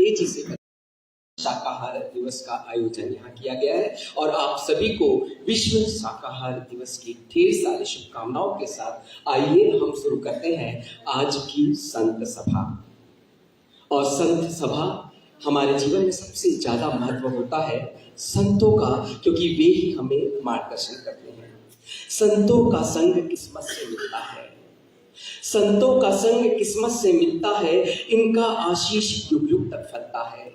तेजी से शाकाहार दिवस का आयोजन यहाँ किया गया है और आप सभी को विश्व शाकाहार दिवस की ढेर सारी शुभकामनाओं के साथ आइए हम शुरू करते हैं आज की संत सभा। और संत सभा हमारे जीवन में सबसे ज्यादा महत्व होता है संतों का, क्योंकि वे ही हमें मार्गदर्शन करते हैं। संतों का संग किस्मत से मिलता है, संतों का संग किस्मत से मिलता है, इनका आशीष युग युग तक फलता है।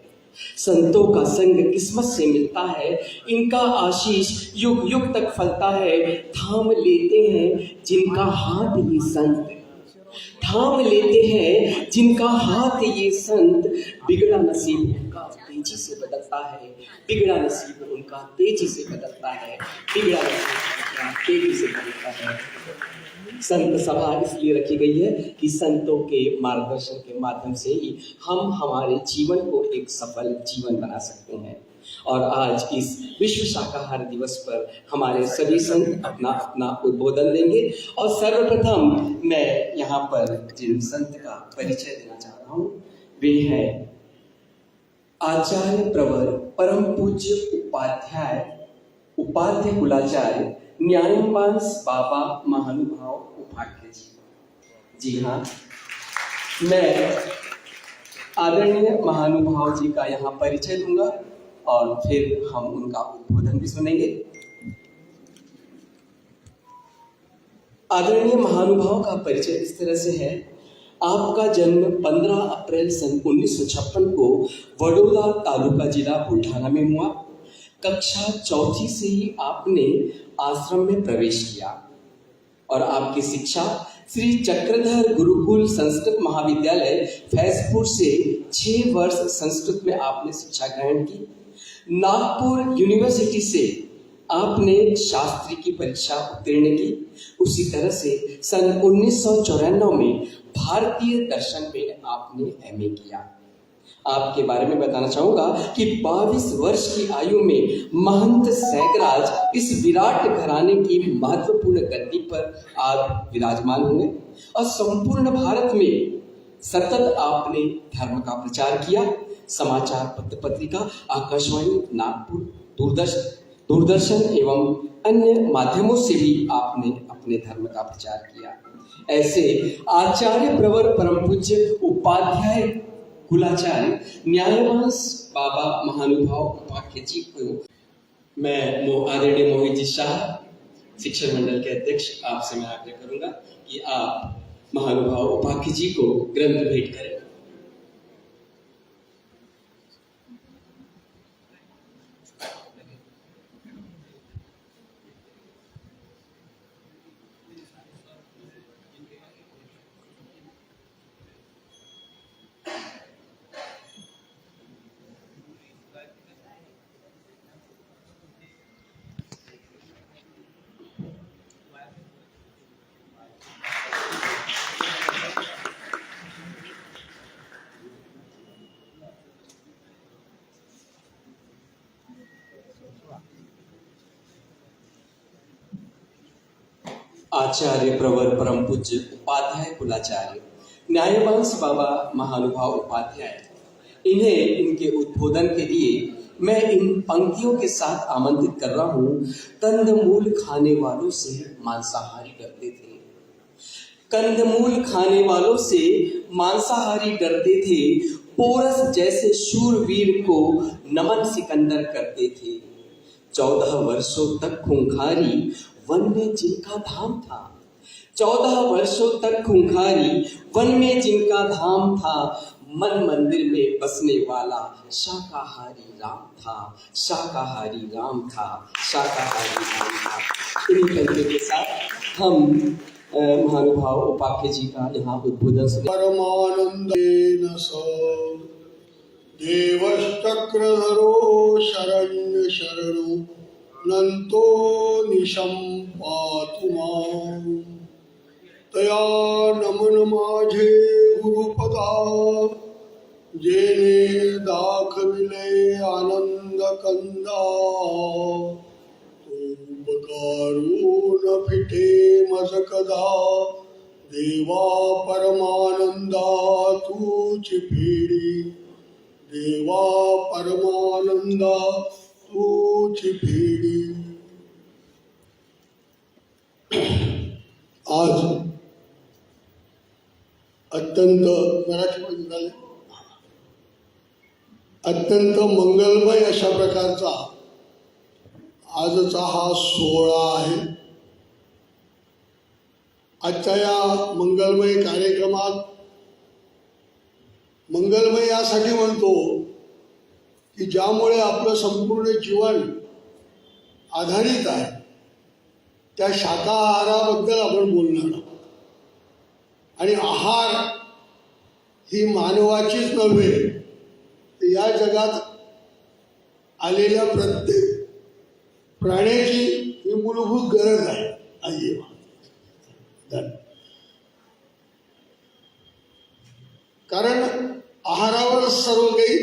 संतों का संग किस्मत से मिलता है, इनका आशीष युग युग तक फलता है। थाम लेते हैं जिनका हाथ ये संत, थाम लेते हैं जिनका हाथ ये संत, बिगड़ा नसीब उनका तेजी से बदलता है, बिगड़ा नसीब उनका तेजी से बदलता है, बिगड़ा नसीब उनका तेजी से बदलता है। संत सभा इसलिए रखी गई है कि संतों के मार्गदर्शन के माध्यम से ही हम हमारे जीवन को एक सफल जीवन बना सकते हैं। और आज इस विश्व शाकाहार दिवस पर हमारे सभी संत अपना अपना उद्बोधन देंगे। और सर्वप्रथम मैं यहाँ पर जिन संत का परिचय देना चाह रहा हूँ वे हैं आचार्य प्रवर परम पूज्य उपाध्याय कुलाचार्य न्यायपांस बाबा महानुभाव उपाख्य जी। जी हाँ, मैं आदरणीय महानुभाव जी का यहाँ परिचय दूंगा और फिर हम उनका उद्बोधन भी सुनेंगे। आदरणीय महानुभाव का परिचय इस तरह से है। आपका जन्म 15 अप्रैल सन 1956 को वडोदरा तालुका जिला बुल्ढाना में हुआ। कक्षा चौथी से ही आपने आश्रम में प्रवेश किया और आपकी शिक्षा श्री चक्रधर गुरुकुल संस्कृत महाविद्यालय फैजपुर से 6 वर्ष संस्कृत में आपने शिक्षा ग्रहण की। नागपुर यूनिवर्सिटी से आपने शास्त्री की परीक्षा उत्तीर्ण की। उसी तरह से सन 1994 में भारतीय दर्शन में आपने एमए किया। आपके बारे में बताना चाहूंगा कि 22 वर्ष की आयु में महंत सैगराज इस विराट घराने की महत्वपूर्ण गद्दी पर आप विराजमान हुए और संपूर्ण भारत में सतत आपने धर्म का प्रचार किया। समाचार पत्र पत्रिका, आकाशवाणी, नागपुर, दूरदर्शन एवं अन्य माध्यमों से भी आपने अपने धर्म का प्रचार किया। ऐसे आचार्य प्रवर परम पूज्य उपाध्याय कुलाचार्य न्यायवांस बाबा महानुभाव उपाख्य जी को मैं आदरणीय मोहित जी शाह, शिक्षण मंडल के अध्यक्ष, आपसे मैं आग्रह करूंगा कि आप महानुभाव उपाख्य जी को ग्रंथ भेंट करें। आचार्य प्रवर परम पूज्य उपाध्याय कुलाचार्य न्यायवांस बाबा महानुभाव उपाध्याय, इन्हें इनके उद्बोधन के लिए मैं इन पंक्तियों के साथ आमंत्रित कर रहा हूँ। कंदमूल खाने वालों से मांसाहारी डरते थे, कंदमूल खाने वालों से मांसाहारी डरते थे, पोरस जैसे शूरवीर को नमन सिकंदर करते थे। 14 वर्षों तक खूंखारी वन में जिनका धाम था, 14 वर्षों तक खूंखारी वन में जिनका धाम था, मन मंदिर में बसने वाला शाकाहारी राम था, शाकाहारी राम था, शाकाहारी राम था। इन्हीं पंक्तियों के साथ हम महानुभाव उपाख्य जी का यहाँ उद्बोधन सुने। परमानंदेन स देवश्चक्रधरो शरण्य शरणु नंतो निशम पातु मां। तया नमन माझे गुरुपदा जेने दाखविले आनंद कंदा। उपकारू न फिटे मज कदा देवा परमानंदा तूच फेरी देवा परमानंदा तूची फेडी. आज अत्यंत मराठीमध्ये झाले अत्यंत मंगलमय अशा प्रकारचा आजचा हा सोहळा आहे. आजच्या या मंगलमय कार्यक्रमात मंगलमय यासाठी म्हणतो की ज्यामुळे आपलं संपूर्ण जीवन आधारित आहे त्या शाकाहाराबद्दल आपण बोलणार आहोत. आणि आहार ही मानवाचीच नव्हे तर या जगात आलेल्या प्रत्येक प्राण्याची ही मूलभूत गरज आहे. कारण आहारावर सर्व काही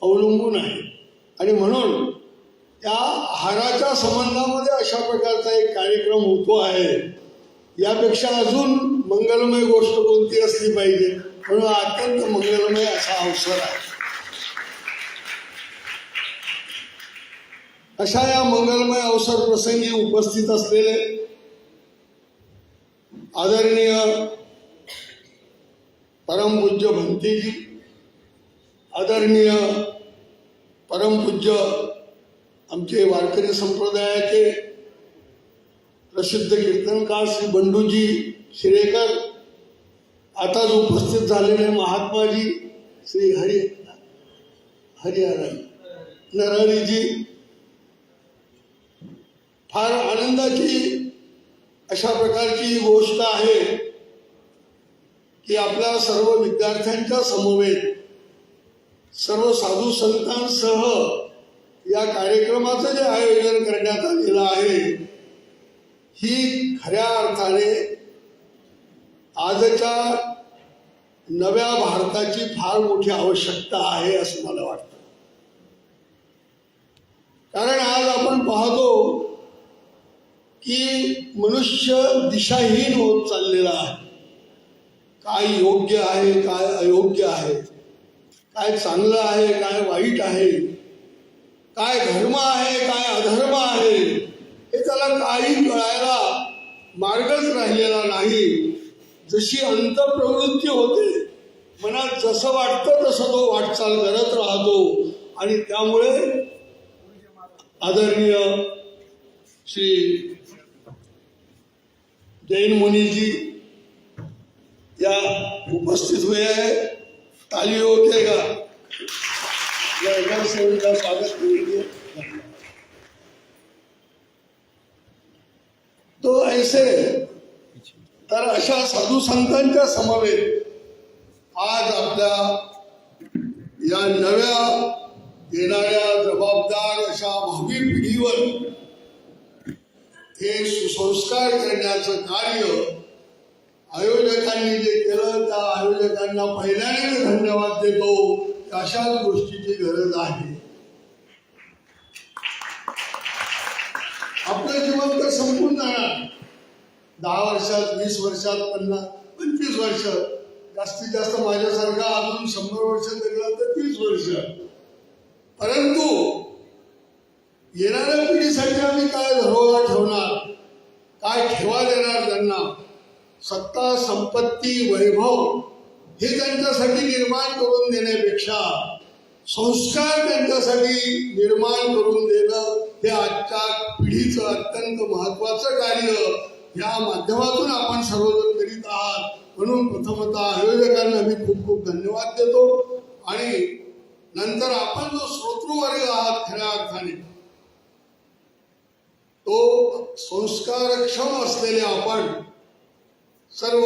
अवलंबून आहे आणि म्हणून त्या आहाराच्या संबंधामध्ये अशा प्रकारचा एक कार्यक्रम होतो आहे. यापेक्षा अजून मंगलमय गोष्ट कोणती असली पाहिजे, म्हणून अत्यंत मंगलमय असा अवसर आहे. अशा या मंगलमय अवसर प्रसंगी उपस्थित असलेले आदरणीय परमपूज्य भंतेजी, आदरणीय परमपूज्य आमचे वारकरी संप्रदायाचे प्रसिद्ध कीर्तनकार श्री बंडूजी शिरेकर, आताच उपस्थित झालेले महात्माजी श्री हरिहर नरहरीजी, फार आनंदाची अशा प्रकारची गोष्ट आहे की आपल्या सर्व विद्यार्थ्यांच्या समवेत सर्व साधू संतांसह या कार्यक्रमाचं जे आयोजन करण्यात आलेलं आहे ही खऱ्या अर्थाने आजच्या नव्या भारताची फार मोठी आवश्यकता आहे असं मला वाटतं. कारण आज आपण पाहतो की मनुष्य दिशाहीन होत चाललेला आहे. काय योग्य आहे, काय अयोग्य आहे, काय चांगलं आहे, काय वाईट आहे, काय धर्म आहे, काय अधर्म आहे, हे त्याला काही कळायला मार्गच राहिलेला नाही. जशी अंतप्रवृत्ती होते, मनात जसं वाटतं तसं तो वाटचाल करत राहतो. आणि त्यामुळे आदरणीय श्री जैन मुनीजी या उपस्थित हुए हैं, ताली होते का से उनका स्वागत करेंगे. तो ऐसे तर अशा साधू संतांच्या समवेत आज आपल्या या नव्या येणाऱ्या जबाबदार अशा भावी पिढीवर हे सुसंस्कार करण्याचं कार्य आयोजकांनी जे केलं त्या आयोजकांना पहिल्याने मी धन्यवाद देतो. अशाच गोष्टीची गरज आहे. आपलं जीवन तर संपून जाणार 10 वर्षात, 20 वर्षात, 50, 25 वर्ष, जास्तीत जास्त माझ्यासारखा अजून 100 वर्ष जगला तर 30 वर्ष. परंतु येणाऱ्या पिढीसाठी आम्ही काय धरोहर ठेवणार, काय ठेवा देणार त्यांना. सत्ता, संपत्ती, वैभव हे त्यांच्यासाठी निर्माण करून देण्यापेक्षा संस्कार त्यांच्यासाठी निर्माण करून देणं हे आजच्या पिढीचं अत्यंत महत्वाचं कार्य या माध्यमातून आपण सर्वजण करीत आहात. म्हणून प्रथमतः आयोजकांना मी खूप खूप धन्यवाद देतो. आणि नंतर आपण जो श्रोतृवर्ग आहात खऱ्या अर्थाने तो संस्कारक्षम असलेले आपण सर्व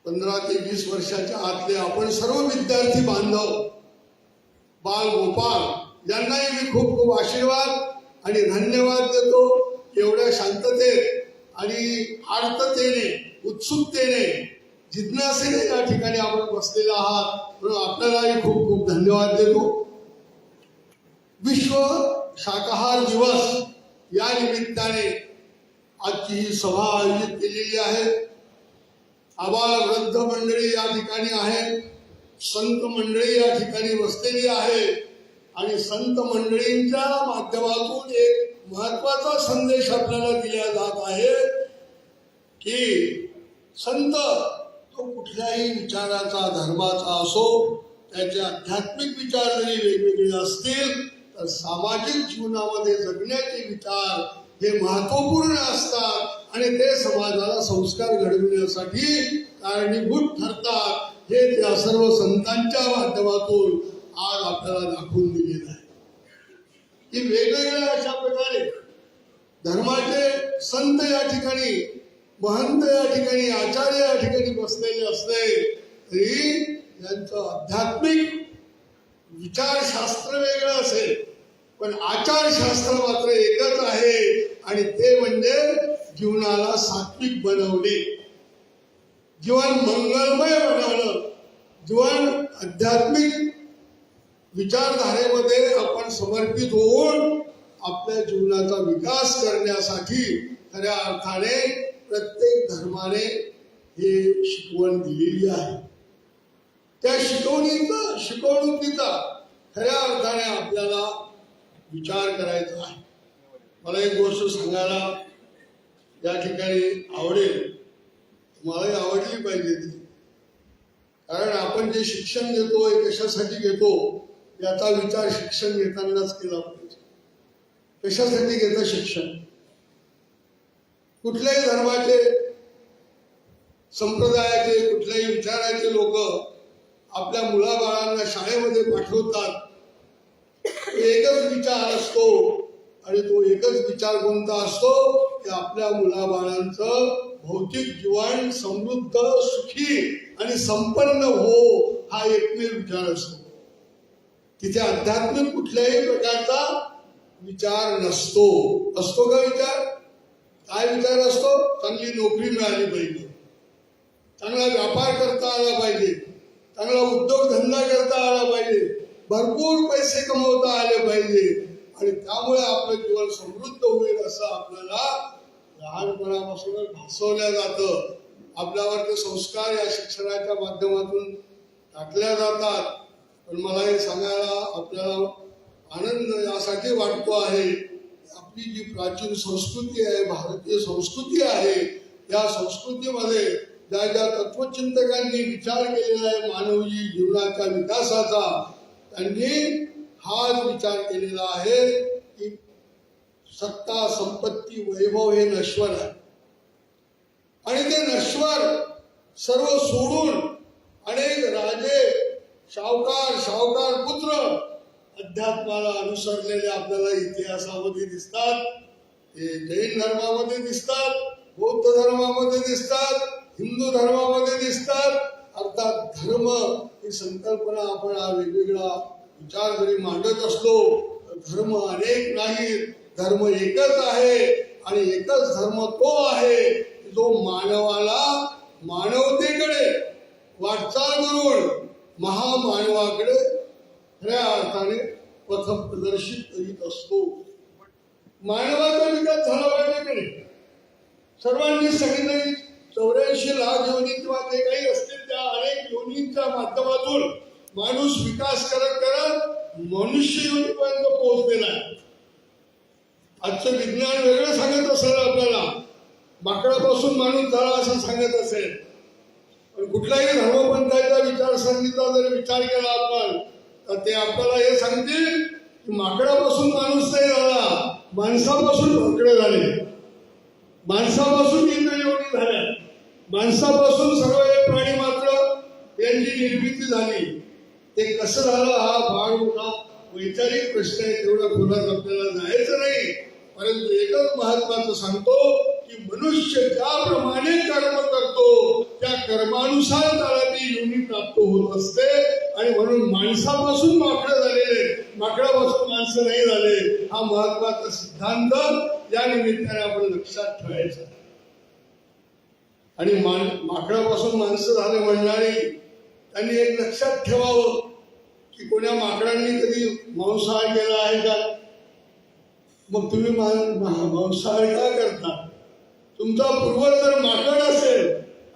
15 ते 20 वर्षाच्या आतले आपण सर्व विद्यार्थी बांधव, बाल गोपाळ यांनाही मी खूप खूप आशीर्वाद आणि धन्यवाद देतो. एवढ्या शांततेत आणि आर्ततेने, उत्सुकतेने, जिज्ञासेने या ठिकाणी आपण बसलेले आहात, म्हणून आपल्यालाही खूप खूप धन्यवाद देतो. विश्व शाकाहार दिवस या निमित्ताने आजची ही सभा आयोजित केलेली आहे. आबाल वृद्ध मंडळी या ठिकाणी आहेत, संत मंडळी या ठिकाणी बसलेली आहे आणि संत मंडळींच्या माध्यमातून एक महत्वाचा संदेश आपल्याला दिला जात आहे की संत तो कुठल्याही विचाराचा धर्माचा असो, त्याचे आध्यात्मिक विचार जरी वेगवेगळे असतील तर सामाजिक जीवनामध्ये जगण्याचे विचार हे महत्वपूर्ण असतात आणि ते समाजाला संस्कार घडविण्यासाठी कारणीभूत ठरतात. हे त्या सर्व संतांच्या माध्यमातून आज आपल्याला दाखवून दिलेलं आहे की वेगवेगळ्या अशा प्रकारे धर्माचे संत या ठिकाणी, महंत या ठिकाणी, आचार्य या ठिकाणी बसलेले असले तरी यांचं आध्यात्मिक विचारशास्त्र वेगळं असेल पण आचारशास्त्र मात्र एकच आहे आणि ते म्हणजे जीवनाला सात्विक बनवणे, जीवन मंगलमय बनवणं, जीवन आध्यात्मिक विचारधारेमध्ये आपण समर्पित होऊन आपल्या जीवनाचा विकास करण्यासाठी खऱ्या अर्थाने प्रत्येक धर्माने हे शिकवण दिलेली आहे. त्या शिकवणुकीचा खऱ्या अर्थाने आपल्याला विचार करायचा आहे. मला एक गोष्ट सांगायला या ठिकाणी आवडेल, मलाही आवडली पाहिजे ती. कारण आपण जे शिक्षण घेतो हे कशासाठी घेतो याचा विचार शिक्षण घेतानाच केला पाहिजे. कशासाठी घेतं शिक्षण? कुठल्याही धर्माचे, संप्रदायाचे, कुठल्याही विचाराचे लोक आपल्या मुलाबाळांना शाळेमध्ये पाठवतात. एकच विचार असतो आणि तो एकच विचार कोणता असतो की आपल्या मुलाबाळांचं भौतिक जीवन समृद्ध, सुखी आणि संपन्न हो, हा एकमेव विचार असतो. तिथे आध्यात्मिक कुठल्याही प्रकारचा विचार नसतो. असतो का विचार? काय विचार असतो? चांगली नोकरी मिळाली पाहिजे, चांगला व्यापार करता आला पाहिजे, चांगला उद्योगधंदा करता आला पाहिजे, भरपूर पैसे कमवता आले पाहिजे आणि त्यामुळे आपलं जीवन समृद्ध होईल असं आपल्याला लहानपणापासूनच भासवल्या जातं. आपल्यावर ते संस्कार या शिक्षणाच्या माध्यमातून टाकल्या जातात. पण मला हे सांगायला आपल्याला आनंद यासाठी वाटतो आहे, आपली जी प्राचीन संस्कृती आहे, भारतीय संस्कृती आहे, या संस्कृतीमध्ये ज्या ज्या तत्वचिंतकांनी विचार केलेला आहे मानवी जीवनाच्या विकासाचा, त्यांनी हाच विचार केलेला आहे की सत्ता, संपत्ती, वैभव हे नश्वर आहे आणि ते नश्वर सर्व सोडून अनेक राजे, सावकार पुत्र अध्यात्माला अनुसरलेले आपल्याला इतिहासामध्ये दिसतात. ते जैन धर्मामध्ये दिसतात, बौद्ध धर्मामध्ये दिसतात, हिंदू धर्मामध्ये दिसतात. अर्थात धर्म ही संकल्पना आपण हा वेगवेगळा विचार जरी मांडत असलो तर धर्म अनेक नाही, धर्म एकच आहे आणि एकच धर्म तो आहे जो मानवाला मानवतेकडे वाटचाल करून महामानवाकडे खऱ्या अर्थाने पथ प्रदर्शित करीत असतो. मानवाचा विकास झाला पाहिजे की नाही? सर्वांनी सांगितलं 84 लाख योनी किंवा जे काही असतील त्या अनेक योनींच्या माध्यमातून माणूस विकास करत करत मनुष्य योनीपर्यंत पोहोचलेला आहे. आजचं विज्ञान वेगळं सांगत असेल आपल्याला, माकडापासून माणूस झाला असं सांगत असेल, पण कुठल्याही धर्मपंथाच्या विचारसरणीचा जर विचार केला आपण तर ते आपल्याला हे सांगतील की माकडापासून माणूस नाही झाला, माणसापासून माकडे झाले, माणसापासून इतर योनी झाल्या, माणसापासून सर्व हे प्राणी मात्र यांची निर्मिती झाली. ते कसं झालं हा फार मोठा वैचारिक प्रश्न आहे, तेवढा खोलात आपल्याला जायचं नाही. परंतु एकच महत्वाचं सांगतो की मनुष्य ज्याप्रमाणे कर्म करतो त्या कर्मानुसार त्याला ती योनी प्राप्त होत असते आणि म्हणून माणसापासून माकडं झालेले, माकडापासून माणसं नाही झाले, हा महत्वाचा सिद्धांत या निमित्ताने आपण लक्षात ठेवायचा. आणि माकडापासून माणसं झाले म्हणणारी त्यांनी एक लक्षात ठेवावं की कोण्या माकडांनी कधी मांसाहार केला आहे का? मग तुम्ही मांसाहार का करता? तुमचा पूर्वज जर माकड असेल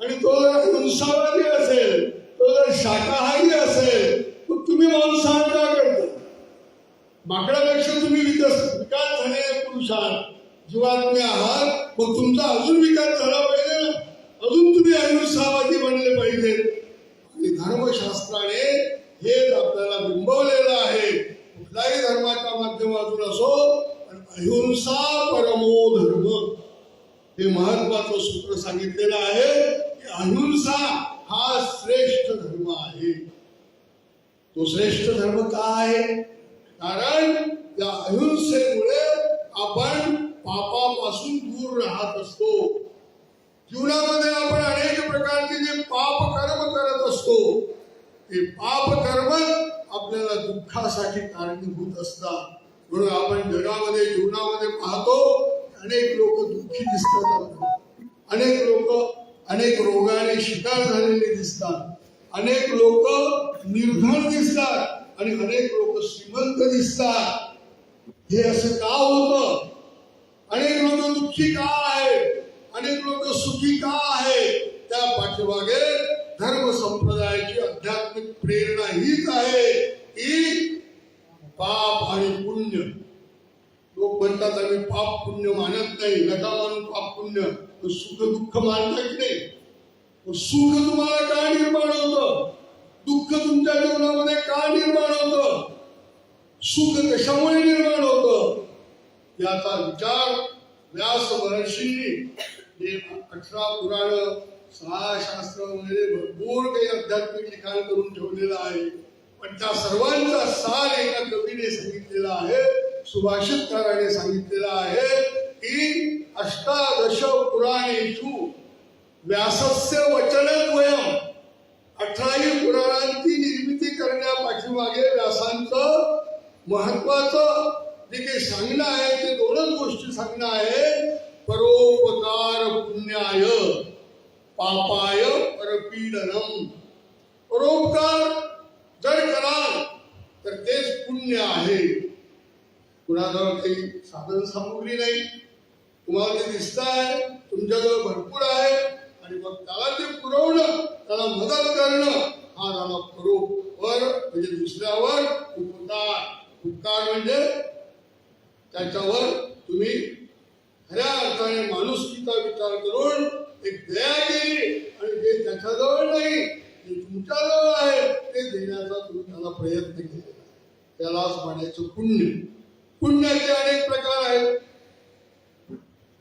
आणि तो जर हिंसावादी असेल तो जर शाकाहारी असेल तर तुम्ही मांसाहार का करता? माकडापेक्षा तुम्ही विकास झालेले पुरुष आहात, जीवात्मे आहात, मग तुमचा अजून विकास झाला पाहिजे ना, अजून तुम्ही अहिंसावादी बनले पाहिजेत. आणि धर्मशास्त्राने हेच आपल्याला बिंबवलेलं आहे. कुठल्याही धर्माच्या माध्यमातून असो, पण अहिंसा परमो धर्म हे महत्वाचं सूत्र सांगितलेलं आहे की अहिंसा हा श्रेष्ठ धर्म आहे. तो श्रेष्ठ धर्म का आहे? कारण या अहिंसेमुळे आपण पापापासून दूर राहत असतो. जीवनामध्ये आपण अनेक प्रकारचे जे पाप कर्म करत असतो, ते पाप कर्म आपल्याला दुःखासाठी कारणीभूत असतात. म्हणून आपण जगामध्ये जीवनामध्ये पाहतो अनेक लोक दुःखी दिसतात आपल्याला. अनेक लोक अनेक रोगाने शिकार झालेले दिसतात. अनेक लोक निर्धन दिसतात आणि अनेक लोक श्रीमंत दिसतात. हे असं का होतं? अनेक लोक दुःखी का आहेत? अनेक लोक सुखी का आहेत? त्या पाठीमागे धर्म संप्रदायाची आध्यात्मिक प्रेरणा हीच आहे की पाप आणि पुण्य. लोक म्हणतात आम्ही पाप पुण्य मानत नाही, नका मानून पाप पुण्य. सुख दुःख मानता की नाही? सुख तुम्हाला का निर्माण होतं? दुःख तुमच्या जीवनामध्ये का निर्माण होतं? सुख कशामुळे निर्माण होतं? याचा विचार व्यास महर्षींनी जे 18 पुराण 6 शास्त्र वगैरे भरपूर काही आध्यात्मिक लिखाण करून ठेवलेलं आहे. पण त्या सर्वांचा सार एका कवीने सांगितलेला आहे, सुभाषितकाराने सांगितलेला आहे की 18 पुराणेषु व्यासस्य वचनद्वयम्. 18 पुराणांची निर्मिती करण्यापाठीमागे व्यासांचं महत्वाचं जे काही सांगणं आहे ते दोनच गोष्टी सांगणं आहे. परोपकार पुण्याय, पापाय परपीडनम. परोपकार जर कराल तर तेच पुण्य आहे. कुणाजवळ काही साधन सामुग्री नाही, तुम्हाला ते दिसत आहे, तुमच्याजवळ भरपूर आहे, आणि मग त्याला ते पुरवणं, त्याला मदत करणं हा झाला परोपकार. म्हणजे दुसऱ्यावर उपकार. उपकार म्हणजे त्याच्यावर तुम्ही खऱ्या अर्थाने माणुसकीचा विचार करून एक दया केली आणि जे त्याच्याजवळ नाही, जे तुमच्याजवळ आहे ते देण्याचा तुम्ही त्याला प्रयत्न केला, त्यालाच म्हणायचं पुण्य. पुण्याचे अनेक प्रकार आहेत.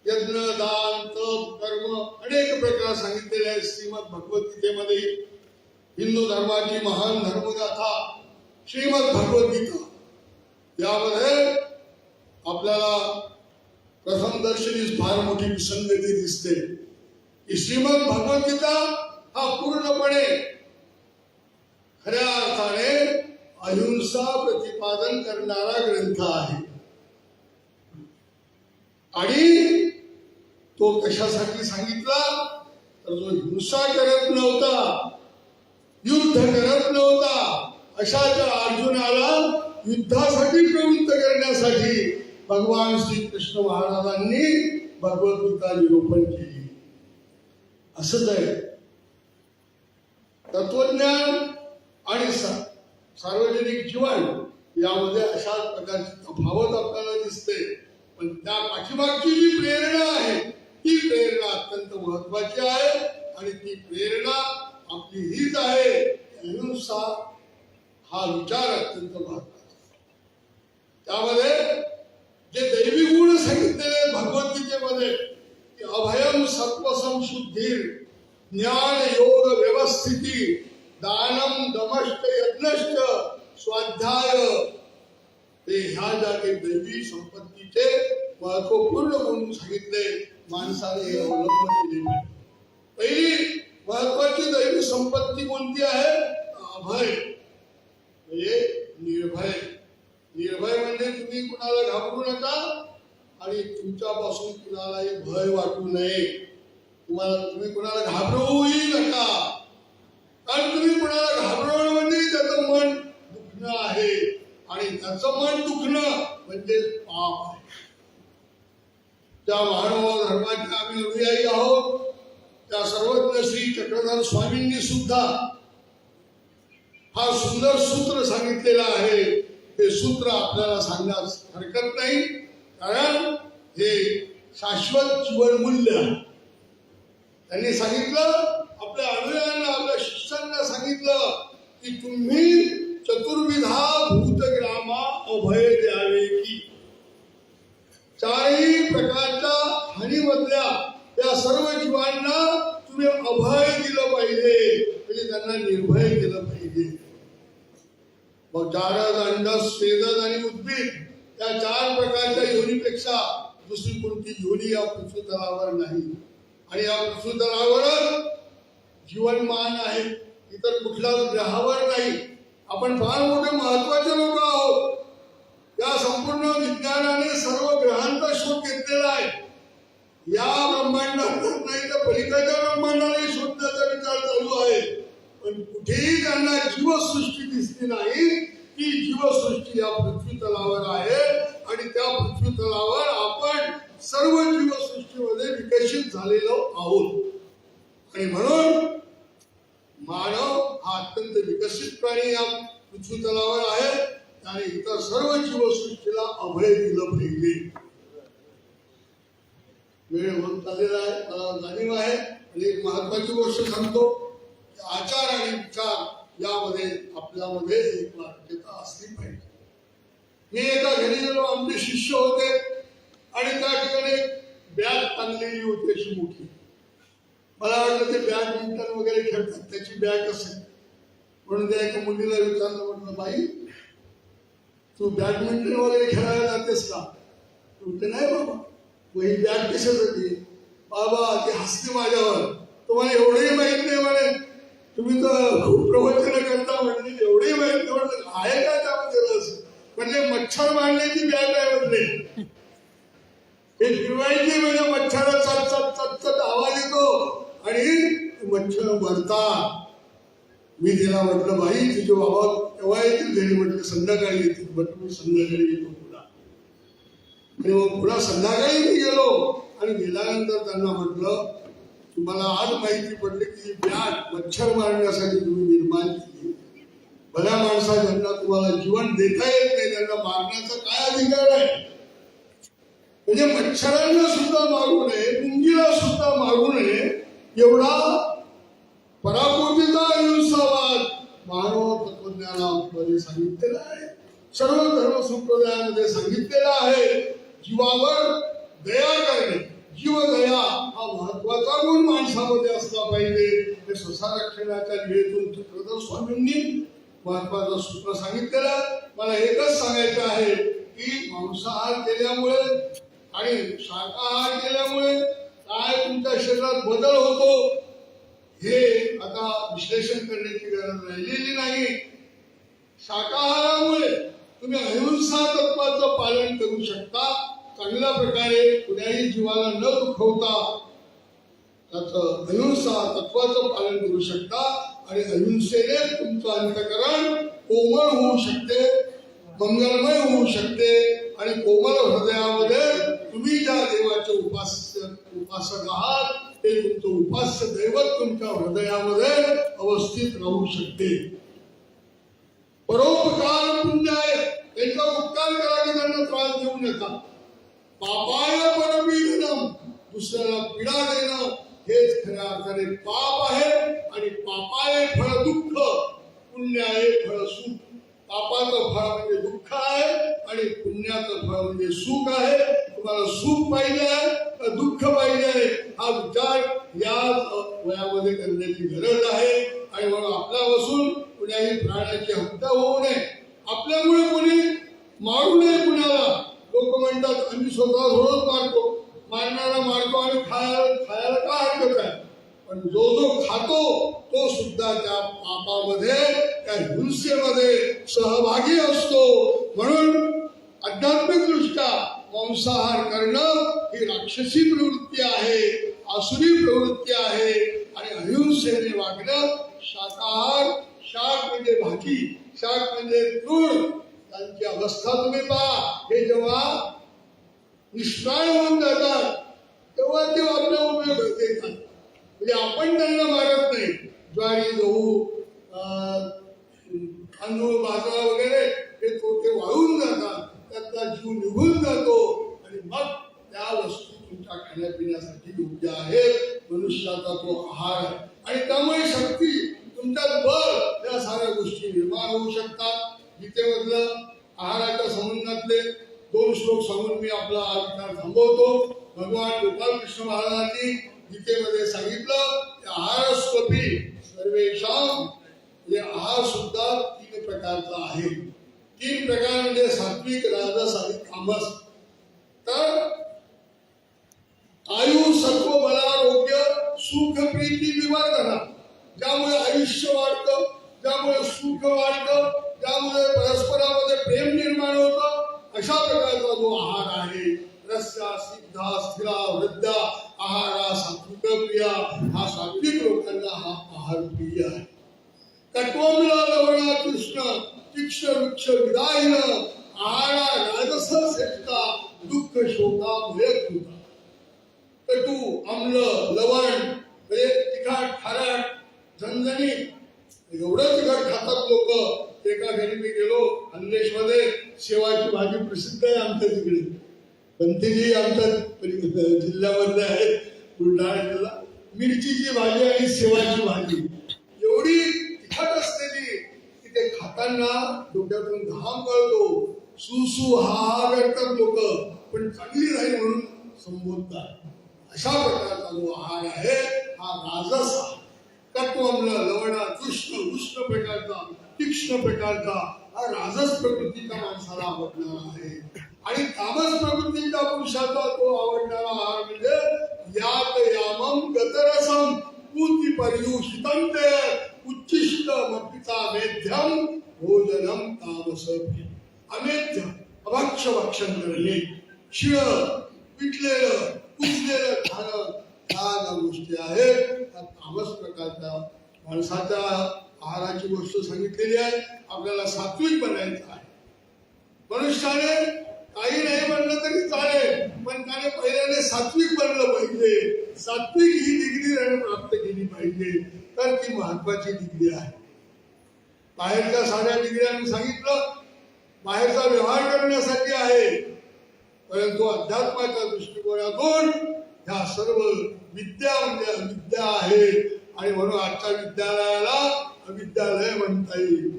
यज्ञ, दान, तप, कर्म अनेक प्रकार सांगितलेले आहेत श्रीमद भगवद्गीतेमध्ये. हिंदू धर्माची महान धर्मगाथा श्रीमद भगवद्गीता, यामध्ये आपल्याला प्रथम दर्शनीच फार मोठी विसंगती दिसते की श्रीमद भगवद्गीता हा पूर्णपणे खऱ्या अर्थाने अहिंसा प्रतिपादन करणारा ग्रंथ आहे. आणि तो कशासाठी सांगितला तर जो हिंसा करत नव्हता, युद्ध करत नव्हता, अशा त्या अर्जुनाला युद्धासाठी प्रवृत्त करण्यासाठी भगवान श्रीकृष्ण महाराजांनी भगवद्गीता निरूपण केली. असंच आहे. तत्वज्ञान आणि सार्वजनिक जीवन यामध्ये अशा प्रकारची तफावत आपल्याला दिसते. पण त्या पाठीमागची जी प्रेरणा आहे ती प्रेरणा अत्यंत महत्वाची आहे. आणि ती प्रेरणा आपली हीच आहे. अहिंसा हा विचार अत्यंत महत्वाचा. त्यामध्ये जे दैवी गुण सांगितलेले भगवद्गीतेमध्ये की अभयम सत्व संशुद्धीर, ज्ञान योग व्यवस्थिती, दानम दमश्च यज्ञश्च स्वाध्याय, ते ह्या ज्या काही दैवी संपत्तीचे महत्वपूर्ण गुण सांगितले माणसाने हे अवलंबन केले. पहिली महत्वाची दैवी संपत्ती कोणती आहे? अभय, म्हणजे निर्भय. निर्भय म्हणजे तुम्ही कुणाला घाबरू नका आणि तुमच्यापासून कुणालाही भय वाटू नये. तुम्ही कुणाला घाबरवूही नका, कारण तुम्ही कुणाला घाबरवणं म्हणजे त्याचं मन दुखणं आहे, आणि त्याचं मन दुखणं म्हणजे पाप आहे. त्या महानुभाव धर्माचे आम्ही अनुयायी आहोत. त्या सर्वज्ञ श्री चक्रधर स्वामींनी सुद्धा फार सुंदर सूत्र सांगितलेलं आहे. ते सूत्र आपल्याला सांगण्यास हरकत नाही, कारण हे शाश्वत जीवन मूल्य आहे. त्यांनी सांगितलं, आपल्या अनुयायांना, आपल्या शिष्यांना सांगितलं की तुम्ही चतुर्विधा भूतग्रामा अभय द्यावे की. चारही प्रकारच्या हानीमधल्या या सर्व जीवांना तुम्ही अभय दिलं पाहिजे, म्हणजे त्यांना निर्भय केलं पाहिजे. मग जारद, अंडस, स्वेदद आणि उद्भिद या चार प्रकारच्या योनीपेक्षा दुसरी कोणती योनी या पृथ्वीतलावर नाही. आणि या पृथ्वीतलावरच जीवनमान आहे, इतर कुठल्याच ग्रहावर नाही. आपण फार मोठे महत्वाचे लोक आहोत. या संपूर्ण विज्ञानाने सर्व ग्रहांचा शोध घेतलेला आहे. या ब्रह्मांडात नाही तर पलीकडच्या ब्रह्मांडाने शोधण्याचा विचार चालू आहे, पण कुठेही त्यांना जीवसृष्टी दिसली नाही. ती जीवसृष्टी या पृथ्वी तलावर आहे आणि त्या पृथ्वी तलावर आपण सर्व जीवसृष्टीमध्ये विकसित झालेलो आहोत. आणि म्हणून मानव हा अत्यंत विकसित प्राणी या पृथ्वी तलावर आहे आणि इतर सर्व जीवसृष्टीला अभय दिलं पाहिजे. वेळ होत चाललेला आहे, मला जाणीव आहे. आणि एक महत्वाची गोष्ट सांगतो, आचार आणि विचार यामध्ये आपल्यामध्ये एक वाक्यता असली पाहिजे. मी एका घरी गेलो, आमचे शिष्य होते आणि त्या ठिकाणी बॅग आणलेली होती अशी मोठी. मला वाटलं ते बॅडमिंटन वगैरे खेळतात त्याची बॅग असेल, म्हणून त्या एका मुलीला विचारलं, म्हटलं बाई तू बॅडमिंटन वगैरे खेळायला जातेस का? म्हणते नाही बाबा. मग ही बॅग कशासाठी? बाबा ती हसते माझ्यावर, तुम्हाला एवढंही माहित नाही म्हणे, तुम्ही तर खूप प्रवचन करता म्हणजे एवढंही माहित नाही. म्हटलं आहे का त्यामध्ये रस? म्हणजे मच्छर मारण्याची बॅग आहे म्हणले. हे फिरवायची म्हणजे मच्छर चट आवाज येतो आणि मच्छर मरतात. मी तिला म्हटलं बाई तुझे बाबा केव्हा येतील घरी? म्हटलं संध्याकाळी येतील. म्हटलं मी संध्याकाळी येतो पुन्हा. आणि मग पुन्हा संध्याकाळी मी गेलो आणि गेल्यानंतर त्यांना म्हटलं तुम्हाला आज माहिती पडली की बॅग मच्छर मारण्यासाठी तुम्ही निर्माण केली. भल्या माणसा ज्यांना तुम्हाला जीवन देता येत नाही त्यांना मारण्याचा काय अधिकार आहे? म्हणजे मच्छरांना सुद्धा मारू नये, मुंगीला सुद्धा मारू नये एवढा पराकोटीचा अहिंसावाद मानव तत्वज्ञानामध्ये सांगितलेला आहे. सर्व धर्म संप्रदायामध्ये सांगितलेला आहे. जीवावर दया करणे, जीवदया हा महत्वाचा गुण माणसामध्ये असला पाहिजे. हे संसारक्षणाच्या निहेतून चक्रधर स्वामींनी महत्वाचं सूत्र सांगितलेलं आहे. मला एकच सांगायचं आहे की मांसाहार केल्यामुळे आणि शाकाहार केल्यामुळे काय तुमच्या शरीरात बदल होतो हे आता विश्लेषण करण्याची गरज राहिलेली नाही. शाकाहारामुळे तुम्ही अहिंसा तत्वाचं पालन करू शकता. चांगल्या प्रकारे कुठल्याही जीवाला न दुखवता त्याचं अहिंसा तत्वाचं पालन करू शकता आणि अहिंसेने तुमचं अंतःकरण कोमल होऊ शकते, मंगलमय होऊ शकते आणि कोमल हृदयामध्ये तुम्ही ज्या देवाचे उपासक आहात ते तुमचं उपास्य दैवत तुमच्या हृदयामध्ये अवस्थित राहू शकते. परोपकार पुण्य आहे, त्यांचा उपकार करा की त्यांना त्रास देऊ नका. पापाय परपीडनम, दुसऱ्याला पीडा देणं हेच खऱ्या अर्थाने पाप आहे. आणि पापाय फळ दुःख, पुण्याय फळ सुख. पापाचं फळ म्हणजे दुःख आहे आणि पुण्याचं फळ म्हणजे सुख आहे. तुम्हाला सुख पाहिजे आहे तर दुःख पाहिजे आहे हा विचार या वयामध्ये करण्याची गरज आहे. आणि म्हणून आपल्यापासून कुणाही प्राण्याची हत्या होऊ नये, आपल्यामुळे कोणी मारू नये कुणाला. लोक म्हणतात आम्ही स्वतः थोडंच मारतो, मारणारा मारतो आणि खायला का हरकत आहे? पण जो खातो तो सुद्धा त्या पापामध्ये त्या हिंसेमध्ये सहभागी असतो. म्हणून आध्यात्मिक दृष्ट्या मांसाहार करणं ही राक्षसी प्रवृत्ती आहे, आसुरी प्रवृत्ती आहे. आणि अहिंसेने वागणं शाकाहार, शाक म्हणजे भाजी, शाक म्हणजे तूळ, त्यांची अवस्था तुम्ही पहा. हे जेव्हा निष्प्राण होऊन जातात तेव्हा ते आपल्या उपयोग येतात. म्हणजे आपण त्यांना मारत नाही. ज्वारी, गहू, तांदूळ बाजरा वगैरे हे ते वाळून जातात, त्यातला जीव निघून जातो आणि मग त्या वस्तू तुमच्या खाण्यापिण्यासाठी योग्य आहेत. मनुष्याचा तो आहार आहे आणि त्यामुळे शक्ती तुमच्यात बळ या साऱ्या गोष्टी निर्माण होऊ शकतात. गीतेमधलं आहाराच्या संबंधातले 2 श्लोक सांगून मी आपला हा विचार थांबवतो. भगवान गोपाल कृष्ण महाराजांनी गीतेमध्ये सांगितलं आहार स्वपी सर्वेशाम, हे आहार सुद्धा 3 प्रकारचा आहे. 3 प्रकार म्हणजे सात्विक, राजस आणि तामस. तर आयु सत्व बलारोग्य सुख प्रीती विवर्धना, ज्यामुळे आयुष्य वाढतं, ज्यामुळे सुख वाढतं, ज्यामुळे परस्परामध्ये प्रेम निर्माण होतं, अशा प्रकारचा जो आहार आहे रस्या सिद्धा स्थिरा वृद्धा आहारा सात्विक प्रिया, हा सात्विक लोकांना हा आहार प्रिय आहे. कट्वमला लवणा कृष्ण तीक्ष्ण वृक्ष विदायन आहारा राजस श्रेष्ठा दुःख शोका भयकृता. कटू आम्ल लवण म्हणजे तिखट खारट झणझणीत एवढं तिखट खातात लोक. एका घरी मी गेलो अन्वेषमध्ये, शेवाची भाजी प्रसिद्ध आहे आमच्या तिकडे, पंथीजी आमच्या जिल्ह्यामधले आहेत, बुलढाणा जिल्हा. मिरचीची भाजी आणि शेवाची भाजी एवढी तिखट असते ती की ते खाताना डोक्यातून घाम गळतो, सुसू हा करतात लोक, पण चांगली राहील म्हणून संबोधतात. अशा प्रकारचा जो आहार आहे हा राजस आहे. कट्वम्ल लवणा कृष्ण उष्ण प्रकारचा तीक्ष्ण प्रकारचा हा राजस प्रकृतीच्या माणसाला आवडणारा आहे. आणि तामस प्रकृतीच्या पुरुषाचा तो आवडणारा आहार म्हणजे यात यामम गतरसम पूती पर्युषितम ते उच्चिष्ट मपिता मेध्यम भोजनम तामस. अमेध्य अभक्ष भक्षण करणे, शिळ पिटलेलं कुजलेलं खाणं, ह्या गोष्टी आहेत त्या तामस प्रकारच्या माणसाच्या आहाराची गोष्ट सांगितलेली आहे. आपल्याला सात्विक बनायचं आहे. मनुष्याने काही नाही बनलं तरी चालेल, पण त्याने पहिल्याने सात्विक बनलं पाहिजे. सात्विक ही डिग्री त्याने प्राप्त केली पाहिजे, तर ती महत्वाची डिग्री आहे. बाहेरच्या साऱ्या डिग्र्या मी सांगितलं बाहेरचा व्यवहार करण्यासाठी आहे, परंतु अध्यात्माच्या दृष्टिकोनातून ह्या सर्व विद्या म्हणजे अविद्या आहेत. आणि म्हणून आजच्या विद्यालयाला अविद्यालय म्हणता येईल,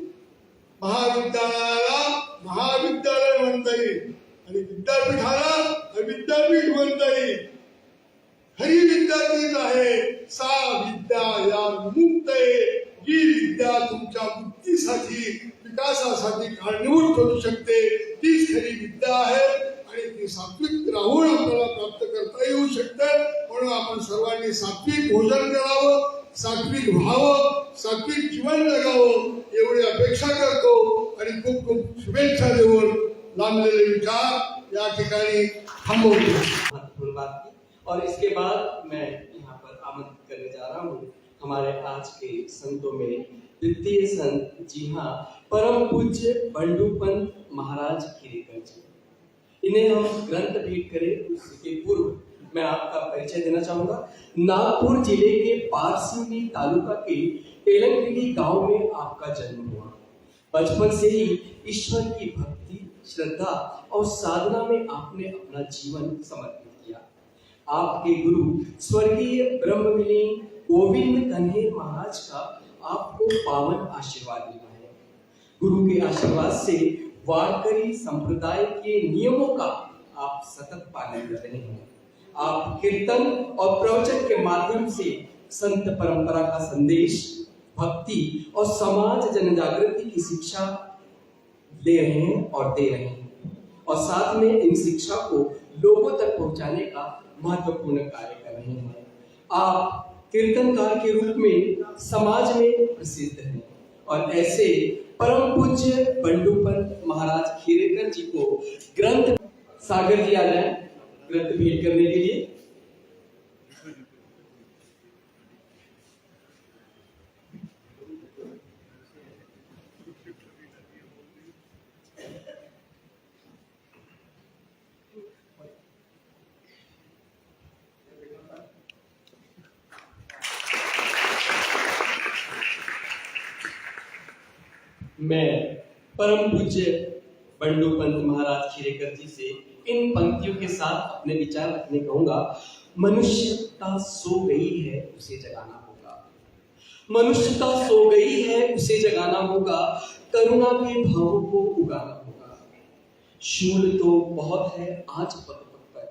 महाविद्यालयाला महाविद्यालय म्हणता येईल आणि विद्यापीठाला अविद्यापीठ म्हणता येईल. खरी विद्या तीच आहे, सा विद्या या मुक्त आहे, जी विद्या तुमच्या मुक्तीसाठी विकासासाठी कारणीभूत ठरू शकते, तीच खरी विद्या आहे. आणि ती सात्विक राहून आपल्याला प्राप्त करता येऊ शकते. म्हणून आपण सर्वांनी सात्विक भोजन करावं, सात्विक व्हावं, सात्विक जीवन जगावं एवढी अपेक्षा करतो आणि खूप खूप शुभेच्छा देऊन लांबलेले विचार या ठिकाणी थांबवतो. और इसके बाद मैं यहाँ पर आमंत्रित करने जा रहा हूँ हमारे आज के संतों में द्वितीय संत, जी हाँ, परम पूज्य बंडूपंत महाराज खीरेकर जी। इन्हें हम ग्रंथ भेंट करें उसके पूर्व मैं आपका परिचय देना चाहूंगा। नागपुर जिले के पारसिवनी तालुका के तेलंगिनी गांव में आपका जन्म हुआ। बचपन से ही ईश्वर की भक्ति, श्रद्धा और साधना में आपने अपना जीवन समर्पित किया। आपके गुरु स्वर्गीय ब्रह्मविलीन गोविंद कन्हेर महाराज का आपको पावन आशीर्वाद मिला है। गुरु के आशीर्वाद से वारकरी संप्रदाय के नियमों का आप सतत पालन कर रहे हैं। आप कीर्तन और प्रवचन के माध्यम से संत परंपरा का संदेश, भक्ति और समाज जनजागृति की शिक्षा ले रहे हैं और दे रहे हैं, और साथ में इन शिक्षा को लोगों तक पहुंचाने का महत्वपूर्ण कार्य कर रहे हैं। आप कीर्तनकार के रूप में समाज में प्रसिद्ध हैं और ऐसे परम पूज्य बंडूपंत महाराज खीरेकर जी को ग्रंथ सागर जी आ जाए ग्रंथ भेंट करने के लिए। मैं परम पूज्य बंडू पंत महाराज खीरेकर जी से इन पंक्तियों के साथ अपने विचार रखने कहूंगा। मनुष्यता सो गई है उसे जगाना होगा, मनुष्यता सो गई है उसे जगाना होगा, करुणा के भावों को उगाना होगा। शूल तो बहुत है आज पग पग पर,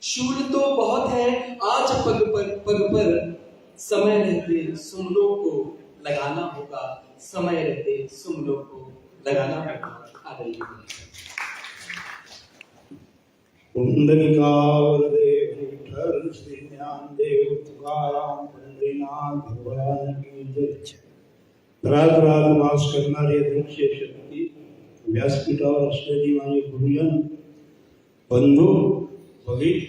शूल तो बहुत है आज पग पर, समय रहते सुमलों को लगाना होगा, समय रहते सुमलों को लगाना होगा। आदरणीय पुंडलिकावरदे विठ्ठल श्री ज्ञानदेव तुकाराम पंढरीनाथ भगवान की जय। रात वास करणारे दृश्य शक्ती व्यासपीठावर असलेली माझे गुरुजन बंधू भगिनी,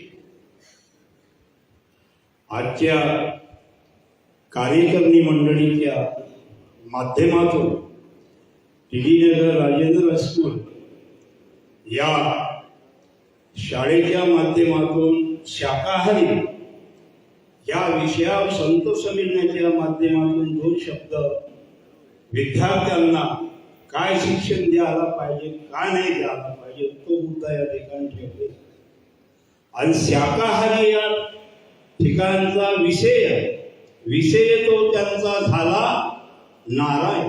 आजच्या कार्यकर्णी मंडळीच्या माध्यमातून टिळीनगर राजेंद्र हायस्कूल या शाळेच्या माध्यमातून शाकाहारी या विषयावर संत संमेलनाच्या माध्यमातून दोन शब्द विद्यार्थ्यांना काय शिक्षण द्यायला पाहिजे, काय नाही द्यायला पाहिजे, तो मुद्दा या ठिकाणी ठेवले आणि शाकाहारी या ठिकाणचा विषय तो त्यांचा झाला नारायण.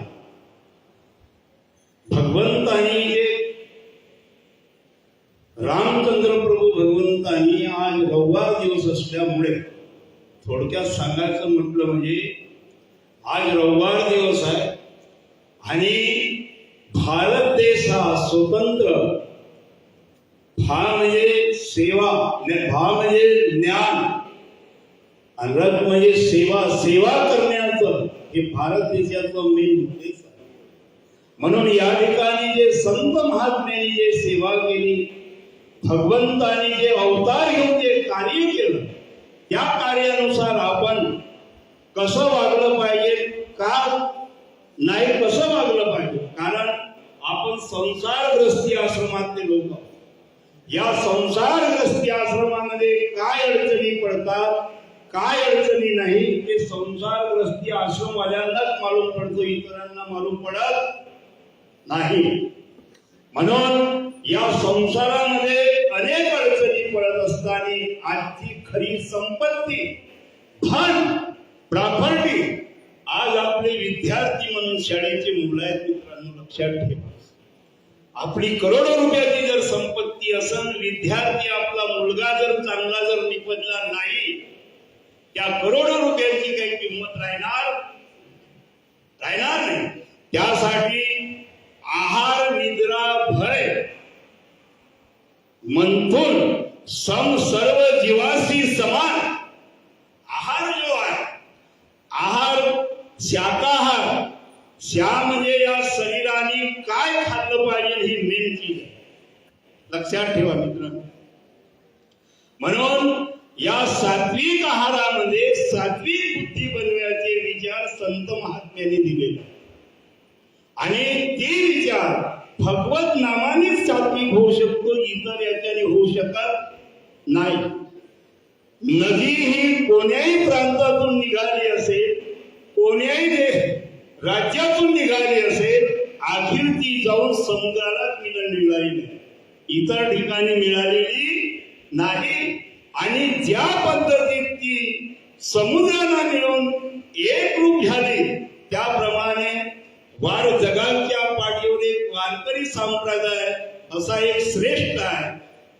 भगवंतानी जे रामचंद्र प्रभू भगवंतानी आज रविवार दिवस असल्यामुळे थोडक्यात सांगायचं म्हटलं म्हणजे आज रविवार दिवस आहे आणि भारत देश हा स्वतंत्र, भा म्हणजे सेवा, भा म्हणजे ज्ञान आणि रथ म्हणजे सेवा करण्याचं हे भारत देशाचं मेन उद्देश आहे. म्हणून या ठिकाणी जे संत महात्म्यांनी जे सेवा केली, भगवंतानी जे अवतार घेऊन जे कार्य केलं, त्या कार्यानुसार आपण कसं वागलं पाहिजे, का नाही कसं वागलं पाहिजे. कारण आपण संसारग्रस्ती आश्रमातले लोक आहोत. या संसारग्रस्ती आश्रमामध्ये काय अडचणी पडतात, काय अडचणी नाही, ते संसारग्रस्ती आश्रमवाल्यांनाच मालूम पडतो, इतरांना मालूम पडत नाही. म्हणून या संसारामध्ये अनेक अडचणी पडत असताना आजची खरी संपत्ती, धन, प्रॉपर्टी आज आपले विद्यार्थी म्हणून शाळेचे मुलं आहेत. मित्रांनो लक्षात ठेवा, आपली करोडो रुपयाची जर संपत्ती असेल, विद्यार्थी आपला मुलगा जर चांगला जर निपजला नाही, त्या करोडो रुपयाची काही किंमत राहणार नाही. त्यासाठी आहार निद्रा भय मंथून सम सर्व जीवाशी समान आहार जो आहे, आहार शाकाहार, श्या म्हणजे या शरीराने काय खाल्लं पाहिजे ही मेन चीज आहे. लक्षात ठेवा मित्रांनो. म्हणून या सात्विक आहारामध्ये सात्विक बुद्धी बनवण्याचे विचार संत महात्म्यांनी दिलेले आणि ते विचार भगवत नामानेच सात्विक होऊ शकतो, इतर याच्याने होऊ शकत नाही. नदी ही कोण्याही प्रांतातून निघाली असेल, कोण्याही राज्यातून निघाली असेल, अखेर ती जाऊन समुद्राला मिळाली नाही, इतर ठिकाणी मिळालेली नाही. आणि ज्या पद्धतीत ती समुद्राला मिळून एक रूप झाली, त्याप्रमाणे वार जगाच्या पाठीवर एक वारकरी संप्रदाय असा एक श्रेष्ठ आहे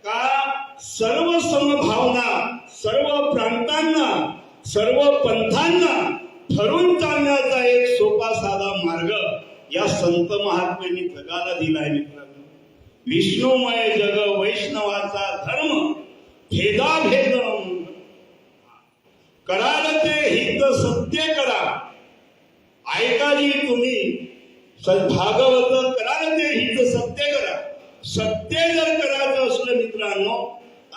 का सर्व समभावना, सर्व प्रांतांना, सर्व पंथांना ठरून चालण्याचा एक सोपा साधा मार्ग या संत महात्म्यांनी जगाला दिलाय. मित्रांनो, विष्णुमय जग वैष्णवाचा धर्म, भेदाभेद कराल ते हित सत्य करा. ऐका जी तुम्ही भागवत, कराल ते हित सत्य करा. सत्य जर करायचं असलं मित्रांनो,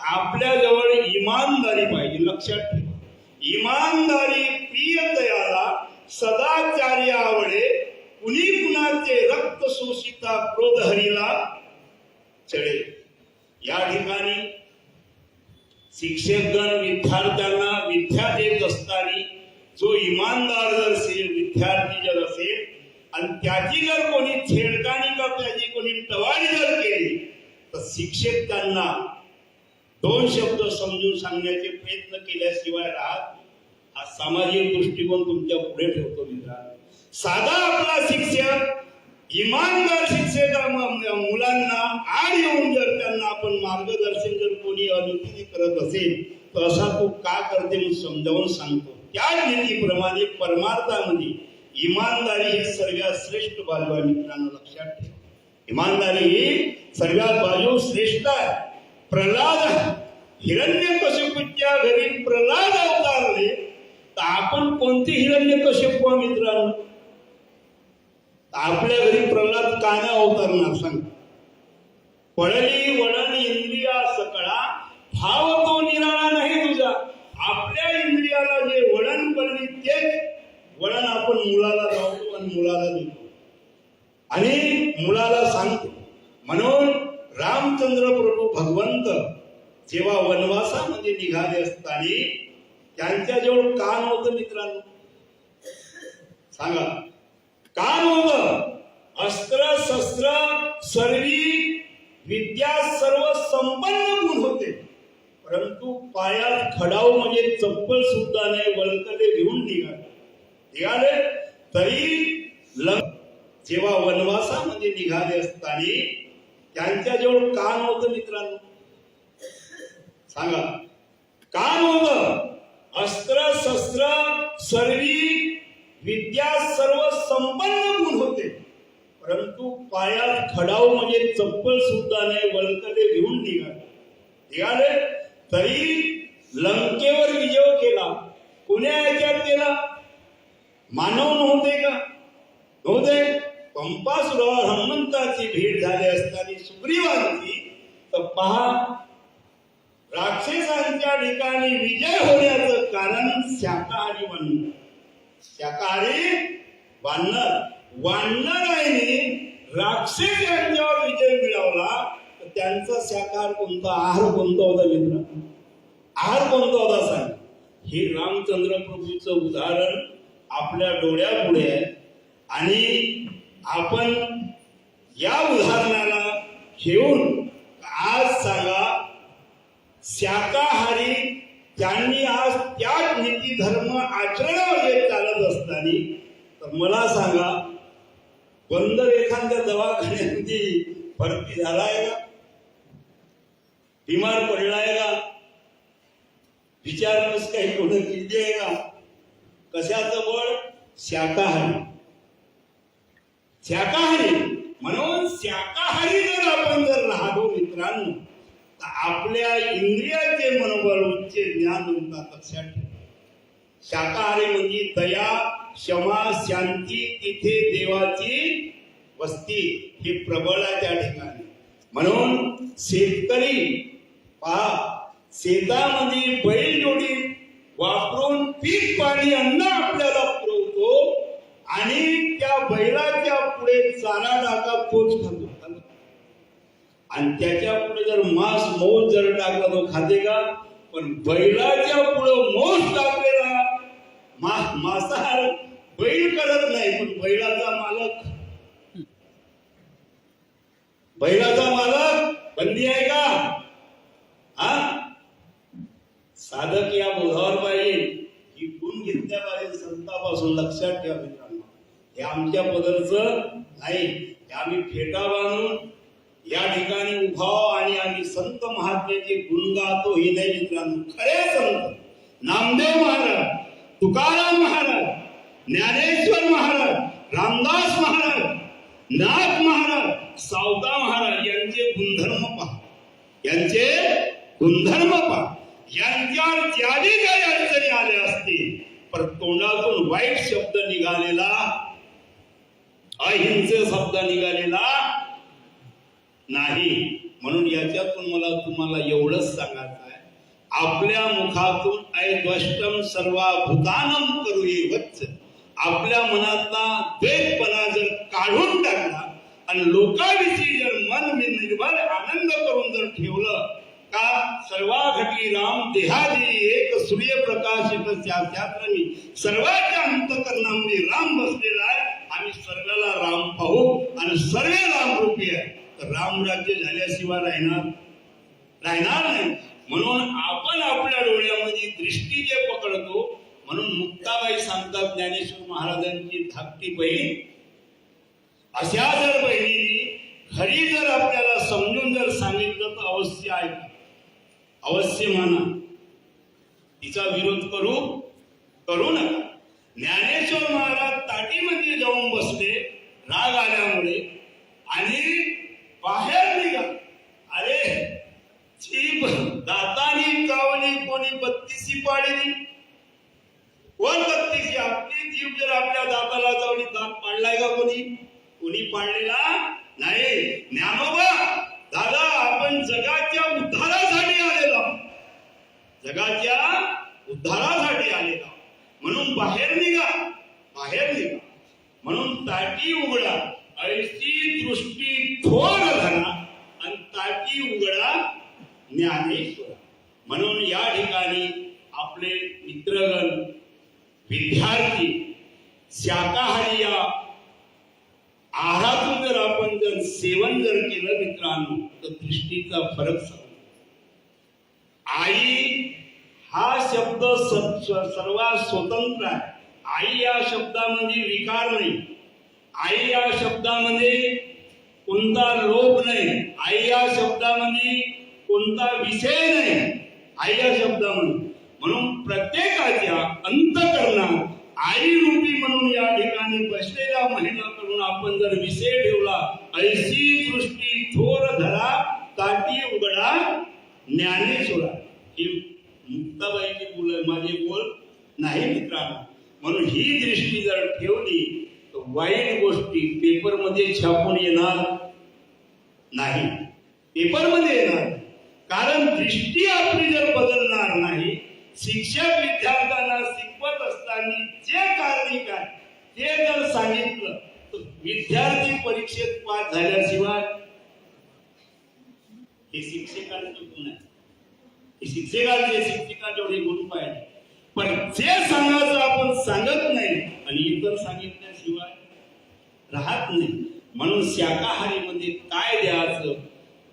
आपल्या जवळ इमानदारी पाहिजे. लक्षात ठेवा, इमानदारी प्रिय दयाला सदाचार्य आवडे, कुणी कुणाचे रक्त शोषिता क्रोध हरीला चढे. या ठिकाणी शिक्षकगण विद्यार्थ्यांना विद्या देत असताना जो इमानदार जर असेल, विद्यार्थी जर असेल, आणि त्याची जर कोणी छेडखानी का त्याची कोणी टवाळी जर केली तर शिक्षक त्यांना दोन शब्द समजून सांगण्याचे प्रयत्न केल्याशिवाय राहत हा सामाजिक दृष्टिकोन तुमच्या पुढे ठेवतो मित्रांनो. साधा आपला शिक्षक इमानदार शिक्षक मुलांना आड येऊन जर त्यांना आपण मार्गदर्शन जर कोणी अनुचित करत असेल तर असा तू का करते म्हणून समजावून सांगतो. त्याच नीतीप्रमाणे परमार्थामध्ये इमानदारी ही सर्वात श्रेष्ठ बाजू आहे मित्रांनो, लक्षात ठेवा. इमानदारी ही सर्वात बाजू श्रेष्ठ आहे. प्रल्हाद हिरण्यकशिपूच्या घरी प्रल्हाद अवतारले तर आपण कोणती हिरण्यकशिपू मित्रांनो? आपल्या घरी प्रल्हाद का नाही अवतारणार सांग? पडली वळण इंद्रिया सकळा भाव तो निराळा नाही तुझा. आपल्या इंद्रियाला जे वळण पडली तेच वळण आपण मुलाला लावतो आणि मुलाला देतो आणि मुलाला सांगतो. म्हणून रामचंद्र प्रभू भगवंत जेव्हा वनवासामध्ये निघाले असताना त्यांच्याजवळ कान होतं मित्रांनो, सांगा कान होतं. अस्त्र शस्त्र सर्वी विद्या सर्व संपन्न गुण होते, परंतु पायात खडाव म्हणजे चप्पल सुद्धा नाही, वलकले घेऊन निघाले तरी जेव्हा वनवासामध्ये निघाले असताना त्यांच्याजवळ कान होतं मित्रांनो, सांगा कान होतं. अस्त्र शस्त्र सर्वी विद्या सर्व संपन्न गुण होते, परंतु पायात खडाव म्हणजे चप्पल सुद्धा नाही, वलकले घेऊन निघाले तरी लंकेवर विजय केला. कोण्या याच्यात केला? मानव नव्हते का? नव्हते. पंपासुरावर हनुमंताची भेट झाली असताना सुग्रीवांची तर पहा राक्षसांच्या ठिकाणी विजय होण्याचं कारण शाकाहारी वानर. शाकाहारी वानराने राक्षस यांच्यावर विजय मिळवला तर त्यांचा शाकाहार कोणता, आहार कोणता होता मित्र? आहार कोणता होता सांग? हे रामचंद्र प्रभूचं उदाहरण आपल्या डोळ्यापुढे आहे आणि आपण या उदाहरणाला घेऊन आज सांगा शाकाहारी त्यांनी आज त्याच नीती धर्म आचरणामध्ये चालत असताना तर मला सांगा बंदर एखाद्या दवाखान्यामध्ये भरती झालाय का? बिमार पडलाय का? विचारपूस काही कोण केली आहे का? कशाचं बळ? शाकाहारी. शाकाहारी म्हणून शाकाहारी जर आपण जर राहतो मित्रांनो तर आपल्या इंद्रियाचे मनोबल उच्च ज्ञान म्हणतात, लक्षात ठेवा. शाकाहारी म्हणजे दया क्षमा शांती तिथे देवाची वस्ती हे प्रबळ आहे त्या ठिकाणी. म्हणून शेतकरी पहा शेतामध्ये बैलजोडी वापरून पीक पाणी अन्न आपल्याला पुरवतो आणि त्या बैलाच्या पुढे चारा टाका तोच खातो आणि त्याच्या पुढे जर मांस मौस जर टाकला तो खाते का? पण बैलाच्या पुढे मौस टाकलेला मांसाहार बैल करत नाही, पण बैलाचा मालक बंदी आहे का? हा साधक या बोधावर पाहिजे ही गुण घेतल्या पाहिजे संतापासून, लक्षात ठेवा मित्रांनो. हे आमच्या पदरचं नाही, हे आम्ही फेटा बांधून या ठिकाणी उभाव आणि आम्ही संत महात्म्याचे गुण गातो हे नाही मित्रांनो. खरे संत नामदेव महाराज, तुकाराम महाराज, ज्ञानेश्वर महाराज, रामदास महाराज, नाथ महाराज, सावता महाराज यांचे गुणधर्म पहा, यांचे गुणधर्म पहा. यांच्यावर ज्याने काही अडचणी आल्या असतील पण तोंडातून वाईट शब्द निघालेला, अहिंसे शब्द निघालेला नाही. म्हणून याच्यातून मला तुम्हाला एवढंच सांगायचं आहे, आपल्या मुखातून ऐद्वष्टम सर्वा भूतानम करूये वच्च, आपल्या मनातला द्वेषपणा जर काढून टाकला आणि लोकांविषयी जर मन निर्भर आनंद करून जर ठेवलं का सर्वा घटी राम देहादी एक सूर्यप्रकाशित शास्त्रमी सर्वांच्या अंतकरणामध्ये राम बसलेला आहे. आम्ही सर्वाला राम पाहू आणि सर्व रामरूपी आहे. तर रामराज्य झाल्याशिवाय राहणार नाही. म्हणून आपण आपल्या डोळ्यामध्ये दृष्टी जे पकडतो, म्हणून मुक्ताबाई सांगतात ज्ञानेश्वर महाराजांची धाकटी बहीण, अशा जर बहिणीने खरी जर आपल्याला समजून जर सांगितलं तर अवश्य ऐका, अवश्य माना, तिचा विरोध करू नका. ज्ञानेश्वर महाराज ताटीमध्ये जाऊन बसले राग आल्यामुळे आणि बाहेर निघा. अरे जीभ दातानी चावली कोणी बत्तीसी पाडली. कोण बत्तीसी? आपली जीभ जर आपल्या दाताला चावली, दात पाडलाय का कोणी पाडलेला नाही. ज्ञानोबा दादा, आपण जगाच्या उद्धारासाठी आलेलो आहोत, जगाच्या उद्धारासाठी आलेलो आहोत. म्हणून बाहेर निघा. म्हणून ताटी उघडा, ऐशी दृष्टी थोर धरा आणि ताटी उघडा ज्ञानेश्वरा. म्हणून या ठिकाणी आपले मित्रगण, विद्यार्थी, शाकाहारी या आहारातून जर आपण सेवन जर केलं मित्रांनो, तर दृष्टीचा फरक समजतो. आई हा शब्द सर्वात स्वतंत्र आहे. आई या शब्दामध्ये विकार नाही, आई या शब्दामध्ये कोणता लोभ नाही, आई या शब्दामध्ये कोणता विषय नाही, आई या शब्दामध्ये. म्हणून प्रत्येकाच्या अंतःकरणात आई रूपी म्हणून या ठिकाणी बसलेल्या महिलांकडून आपण जर विषय ठेवला, ऐशी दृष्टी थोर धरा ताटी उघडा ज्ञानेश्वरा. ही मुक्ताबाईची बोल, माझे बोल नाही मित्रांनो. म्हणून ही दृष्टी जर ठेवली तर वाईट गोष्टी पेपरमध्ये छापून येणार नाही, पेपरमध्ये येणार. कारण दृष्टी आपली जर बदलणार नाही, शिक्षक विद्यार्थ्यांना शिकवत असताना जे कारणिक आहे ते जर सांगितलं तर विद्यार्थी परीक्षेत पास झाल्याशिवाय हे शिक्षकांचे गुण आहे. शिक्षकांचे शिक्षकांचे गुण पाहिजे. पण जे सांगायचं आपण सांगत नाही आणि इतर सांगितल्याशिवाय राहत नाही. म्हणून शाकाहारीमध्ये काय द्यायचं,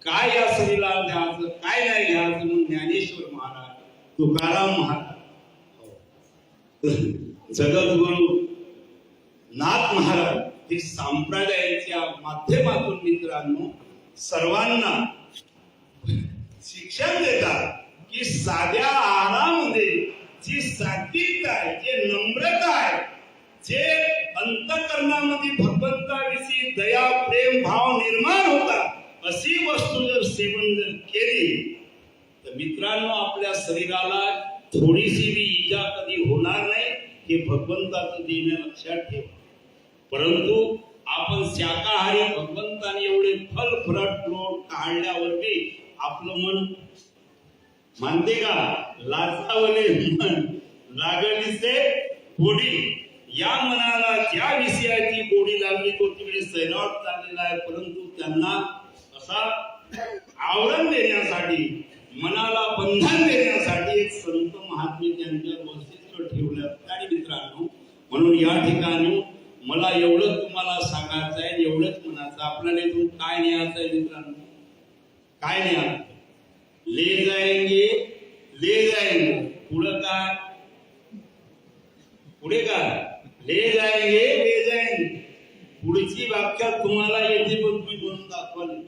काय या शरीराला द्यायचं, काय नाही द्यायचं, म्हणून ज्ञानेश्वर महाराज, तुकाराम महाराज, जगद्गुरु नाथ महाराज हे संप्रदायाच्या माध्यमातून मित्रांनो सर्वांना शिक्षण देतात की साध्या आहारामध्ये जी सात्विकता आहे, जे नम्रता आहे, जे अंतःकरणामध्ये भगवंताविषयी दया प्रेम भाव निर्माण होतात, अशी वस्तू जर सेवन जर केली तर मित्रांनो आपल्या शरीराला थोडीशी बी इजा कधी होणार नाही. हे भगवंताचं देणं लक्षात ठेवा. परंतु आपण शाकाहारी भगवंताने एवढे फलफ्रट लोट काढल्यावर बी आपलं मन मानते का? लाचावले मन लागली से गोडी. या मनाला ज्या विषयाची गोडी लागली तो तिकडे सैराट चाललेला आहे. परंतु त्यांना असा आवरण देण्यासाठी, मनाला बंधन देण्यासाठी एक संत महात्मे त्यांच्या वैशिष्ट्य ठेवलं. आणि मित्रांनो, म्हणून या ठिकाणी मला एवढं तुम्हाला सांगायचं आहे, एवढंच म्हणायचं. आपल्याला इथून काय न्यायचं आहे मित्रांनो? काय न्यायचं? ले जाएंगे पुढे काय? पुढे काय? ले जाएंगे. पुढची व्याख्या तुम्हाला येते, पण तुम्ही बनवून दाखवली.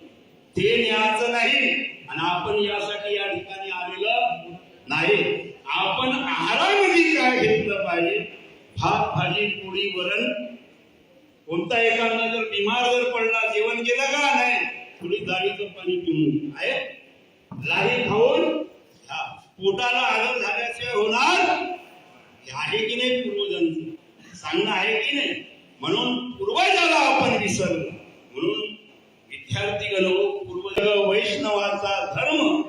ते न्यायचं नाही. आणि आपण यासाठी या ठिकाणी आलेलं नाही. आपण आहारामध्ये काय घेतलं पाहिजे? भात भाजी पोळी वरण. कोणता एखादा जर बिमार जर पडला, जेवण केलं का? नाही. थोडी दाढीचं पाणी पिऊन आहे, लाही खाऊन पोटाला आजार झाल्याशिवाय होणार हे आहे की नाही? पूर्वजांचं सांगणं आहे की नाही? म्हणून पूर्वजाला आपण विसरलो. म्हणून विद्यार्थी गण, पूर्वज वैष्णवाचा धर्म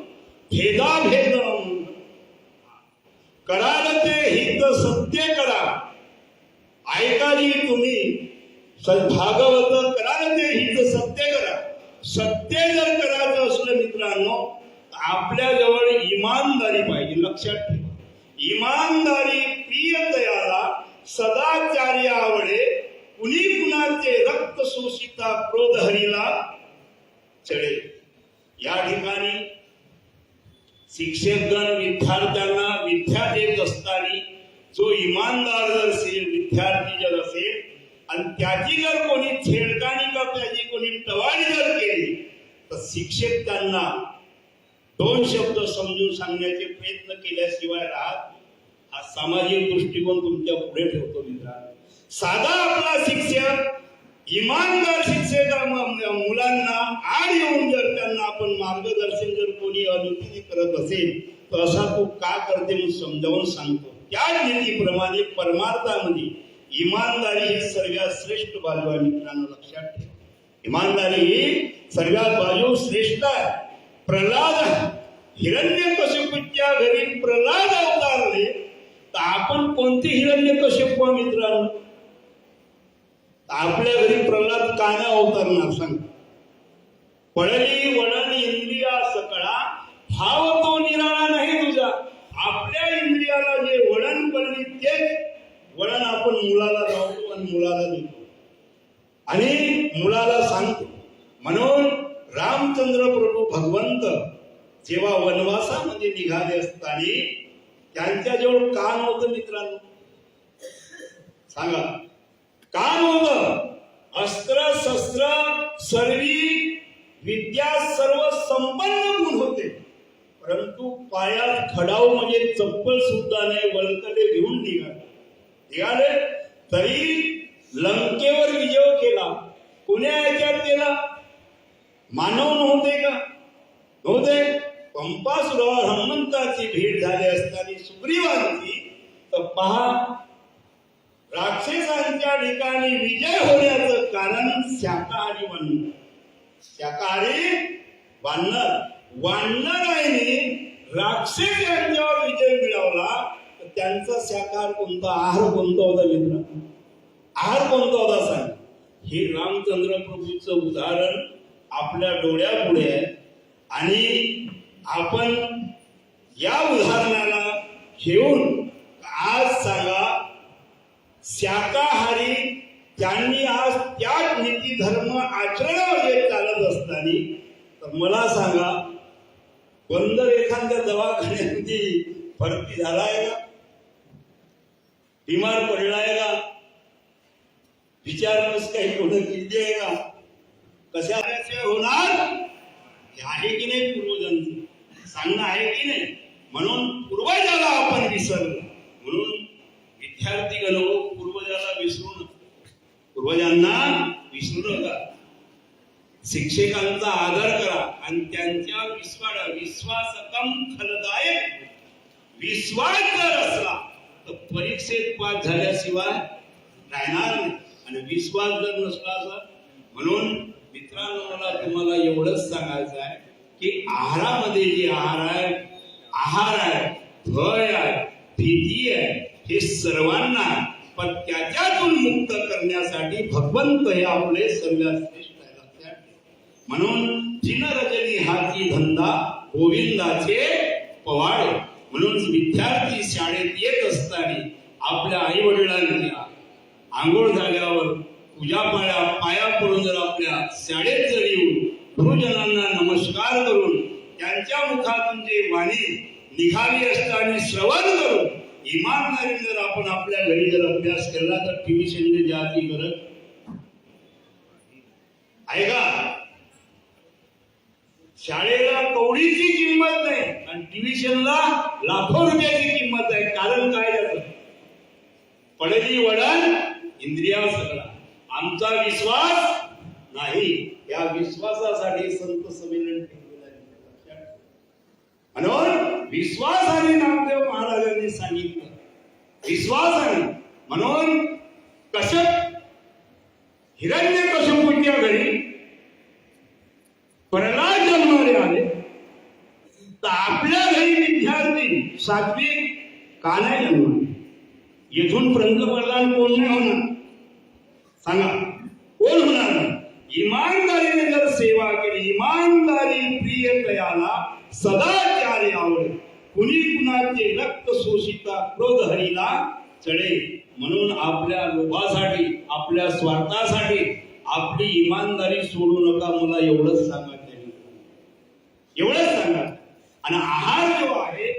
भेदाभेद कराल ते हित सत्य करा. ऐका जी तुम्ही भागवत कराल ते हित सत्य करा. सत्य जर करायचं असलं मित्रांनो, आपल्या जवळ इमानदारी पाहिजे. लक्षात ठेवा, इमानदारी प्रिय दयाला सदाचार्य आवडे कुणी कुणाचे रक्त शोषिता क्रोध हरीला चढे. या ठिकाणी शिक्षकगण विद्यार्थ्यांना विद्या देत असताना जो इमानदार जर असेल, विद्यार्थी जर असेल आणि त्याची जर कोणी छेडखानी का त्याची कोणी टवाळी जर केली तर शिक्षक त्यांना दोन शब्द समजून सांगण्याचे प्रयत्न केल्याशिवाय राहत. हा सामाजिक दृष्टिकोन तुमच्या पुढे ठेवतो मित्रांनो. साधा आपला शिक्षक, इमानदार शिक्षक मुलांना आड येऊन जर त्यांना आपण मार्गदर्शन जर कोणी अनुचित करत असेल तर असा तू का करते म्हणून समजावून सांगतो. त्याच नीतीप्रमाणे परमार्थामध्ये इमानदारी ही सर्वात श्रेष्ठ बाजू आहे मित्रांनो, लक्षात ठेवा. इमानदारी ही सर्वात बाजू श्रेष्ठ आहे. प्रल्हाद हिरण्यकशिपूच्या घरी प्रल्हाद अवतारले तर आपण कोणते हिरण्यकशिपू मित्रांनो? आपल्या घरी प्रल्हाद का नाही अवतारणार सांग? पडली वळण इंद्रिया सकळा भाव तो निराळा नाही तुझा. आपल्या इंद्रियाला जे वळण पडली तेच वळण आपण मुलाला लावतो आणि मुलाला देतो आणि मुलाला सांगतो. म्हणून रामचंद्र प्रभू भगवंत जेव्हा वनवासामध्ये निघाले असताना त्यांच्याजवळ कान होतं मित्रांनो, सांगा कान होतं. अस्त्र शस्त्र सर्वी विद्या सर्व संपन्न गुण होते, परंतु पायात खडाव म्हणजे चप्पल सुद्धा नाही, वलकडे घेऊन निघाले. तरी लंकेवर विजय केला. कोण्या याच्यात केला? मानव नव्हते का? नव्हते. पंपासुरावर हनुमंताची भेट झाली असताना सुग्रीवांची तर पहा राक्षसांच्या ठिकाणी विजय होण्याचं कारण शाकाहारी वानर. शाकाहारी वानराने राक्षस यांच्यावर विजय मिळवला तर त्यांचा शाकाहार कोणता, आहार कोणता होता मित्र? आहार कोणता होता सांग? हे रामचंद्र प्रभूचं उदाहरण आपल्या डोळ्यापुढे आहे आणि आपण या उदाहरणाला घेऊन आज सांगा शाकाहारी त्यांनी आज त्याच नीती धर्म आचरणामध्ये चालत असताना तर मला सांगा बंदर एखाद्या दवाखान्यामध्ये भरती झालाय का? बिमार पडलाय का? विचारपूस काही कोण केली आहे का? कशा होणार हे आहे की नाही? पूर्वजांचं सांगणं आहे की नाही? म्हणून पूर्वजाला आपण विसरलो. म्हणून विद्यार्थी गण पूर्वजाला विसरू नका, पूर्वजांना विसरू नका. शिक्षकांचा आदर करा आणि त्यांच्या विश्वासकम फलदायक विश्वास जर असला तर परीक्षेत पास झाल्याशिवाय राहणार नाही आणि विश्वास जर नसला तर. म्हणून मित्रांनो मला तुम्हाला एवढंच सांगायचं आहे की आहारामध्ये जे आहार आहे, भय आहे, भीती आहे, हे सर्वांना पण त्याच्यातून मुक्त करण्यासाठी भगवंत हे आपले सर्वात श्रेष्ठ आहे, लक्षात ठेवा. म्हणून जिन रजनी हाती धंदा गोविंदाचे पवाडे. म्हणून विद्यार्थी शाळेत येत असताना आपल्या आई वडिलांनी आंघोळ झाल्यावर पूजा पाया पडून जर आपल्या शाळेत जर येऊन गुरुजनांना नमस्कार करून त्यांच्या मुखातून जे वाणी निघाली असताना श्रवण करून इमानदारीने जर आपण आपल्या घरी जर अभ्यास केला तर ट्युशनने जायची गरज आहे का? शाळेला कवडीची किंमत नाही आणि ट्युशनला लाखो रुपयाची किंमत आहे. कारण काय झालं? पडली वळण इंद्रिया सगळा. आमचा विश्वास नाही, या विश्वासासाठी संत संमेलन ठेवलेलं आहे. म्हणून विश्वासाने नामदेव महाराजांनी सांगितलं, विश्वासाने. म्हणून कश्यप हिरण्यकशिपूच्या घरी प्रल्हाद जन्माला आले तर आपल्या घरी विद्यार्थी सात्विक का नाही जन्माले? येथून पंतप्रधान कोण नाही होणार सांगा? कोण होणार? इमानदारीने जर सेवा केली, इमानदारी प्रिय तयाला सदाचार्य आवड, कुणी कुणाचे रक्त शोषिता क्रोध हरीला चढेल. म्हणून आपल्या लोभासाठी, आपल्या स्वार्थासाठी आपली इमानदारी सोडू नका. मला एवढंच सांगा त्यांनी, एवढंच सांगा. आणि आहार जो आहे,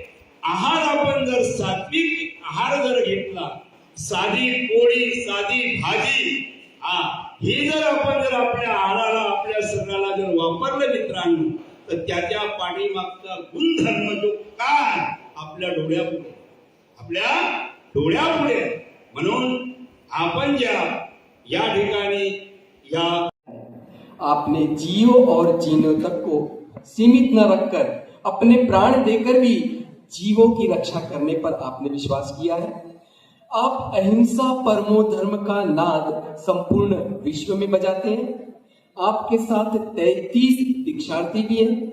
आहार आपण जर सात्विक आहार जर घेतला, साधी पोळी, साधी भाजी, हे जर आपण जर आपल्या आहाराला, आपल्या शरीराला जर वापरलं मित्रांनो, तर त्याच्या पाठीमागचा गुणधर्म जो काय आपल्या डोळ्यापुढे, आपल्या डोळ्यापुढे. म्हणून आपण या ठिकाणी या आपने जियो और जीनो तक को सीमित न रखकर अपने प्राण देकर भी जीवों की रक्षा करने पर आपने विश्वास किया है. आप अहिंसा परमो धर्म का नाद संपूर्ण विश्व में बजाते हैं. आपके साथ 33 दीक्षार्थी भी हैं.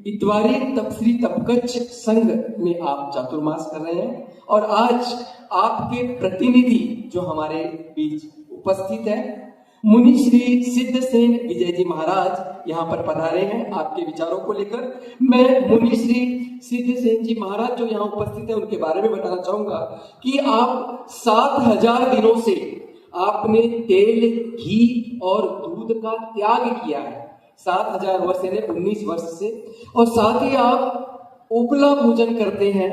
इतवारी तपश्री तपकच्छ संघ में आप चातुर्मास कर रहे हैं. और आज आपके प्रतिनिधि जो हमारे बीच उपस्थित है, मुनि श्री सिद्धसेन विजय जी महाराज यहाँ पर पधारे हैं आपके विचारों को लेकर. मैं मुनि श्री सिद्धसेन जी महाराज जो यहाँ उपस्थित है उनके बारे में बताना चाहूंगा कि आप 7000 दिनों से आपने तेल, घी और दूध का त्याग किया है. 7000 वर्ष यानी 19 वर्ष से. और साथ ही आप उपला भोजन करते हैं,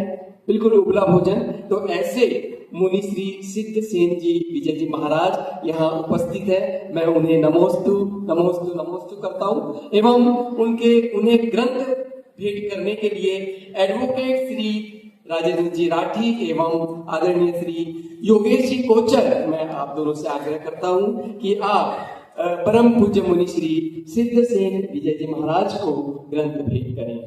बिल्कुल उपला भोजन. तो ऐसे मुनि श्री सिद्धसेन जी विजय जी महाराज यहाँ उपस्थित है. मैं उन्हें नमोस्तु नमोस्तु नमोस्तु करता हूँ. एवं उन्हें ग्रंथ भेंट करने के लिए एडवोकेट श्री राजेंद्र जी राठी एवं आदरणीय श्री योगेश जी कोचर, मैं आप दोनों से आग्रह करता हूँ कि आप परम पूज्य मुनि श्री सिद्धसेन विजय जी महाराज को ग्रंथ भेंट करें.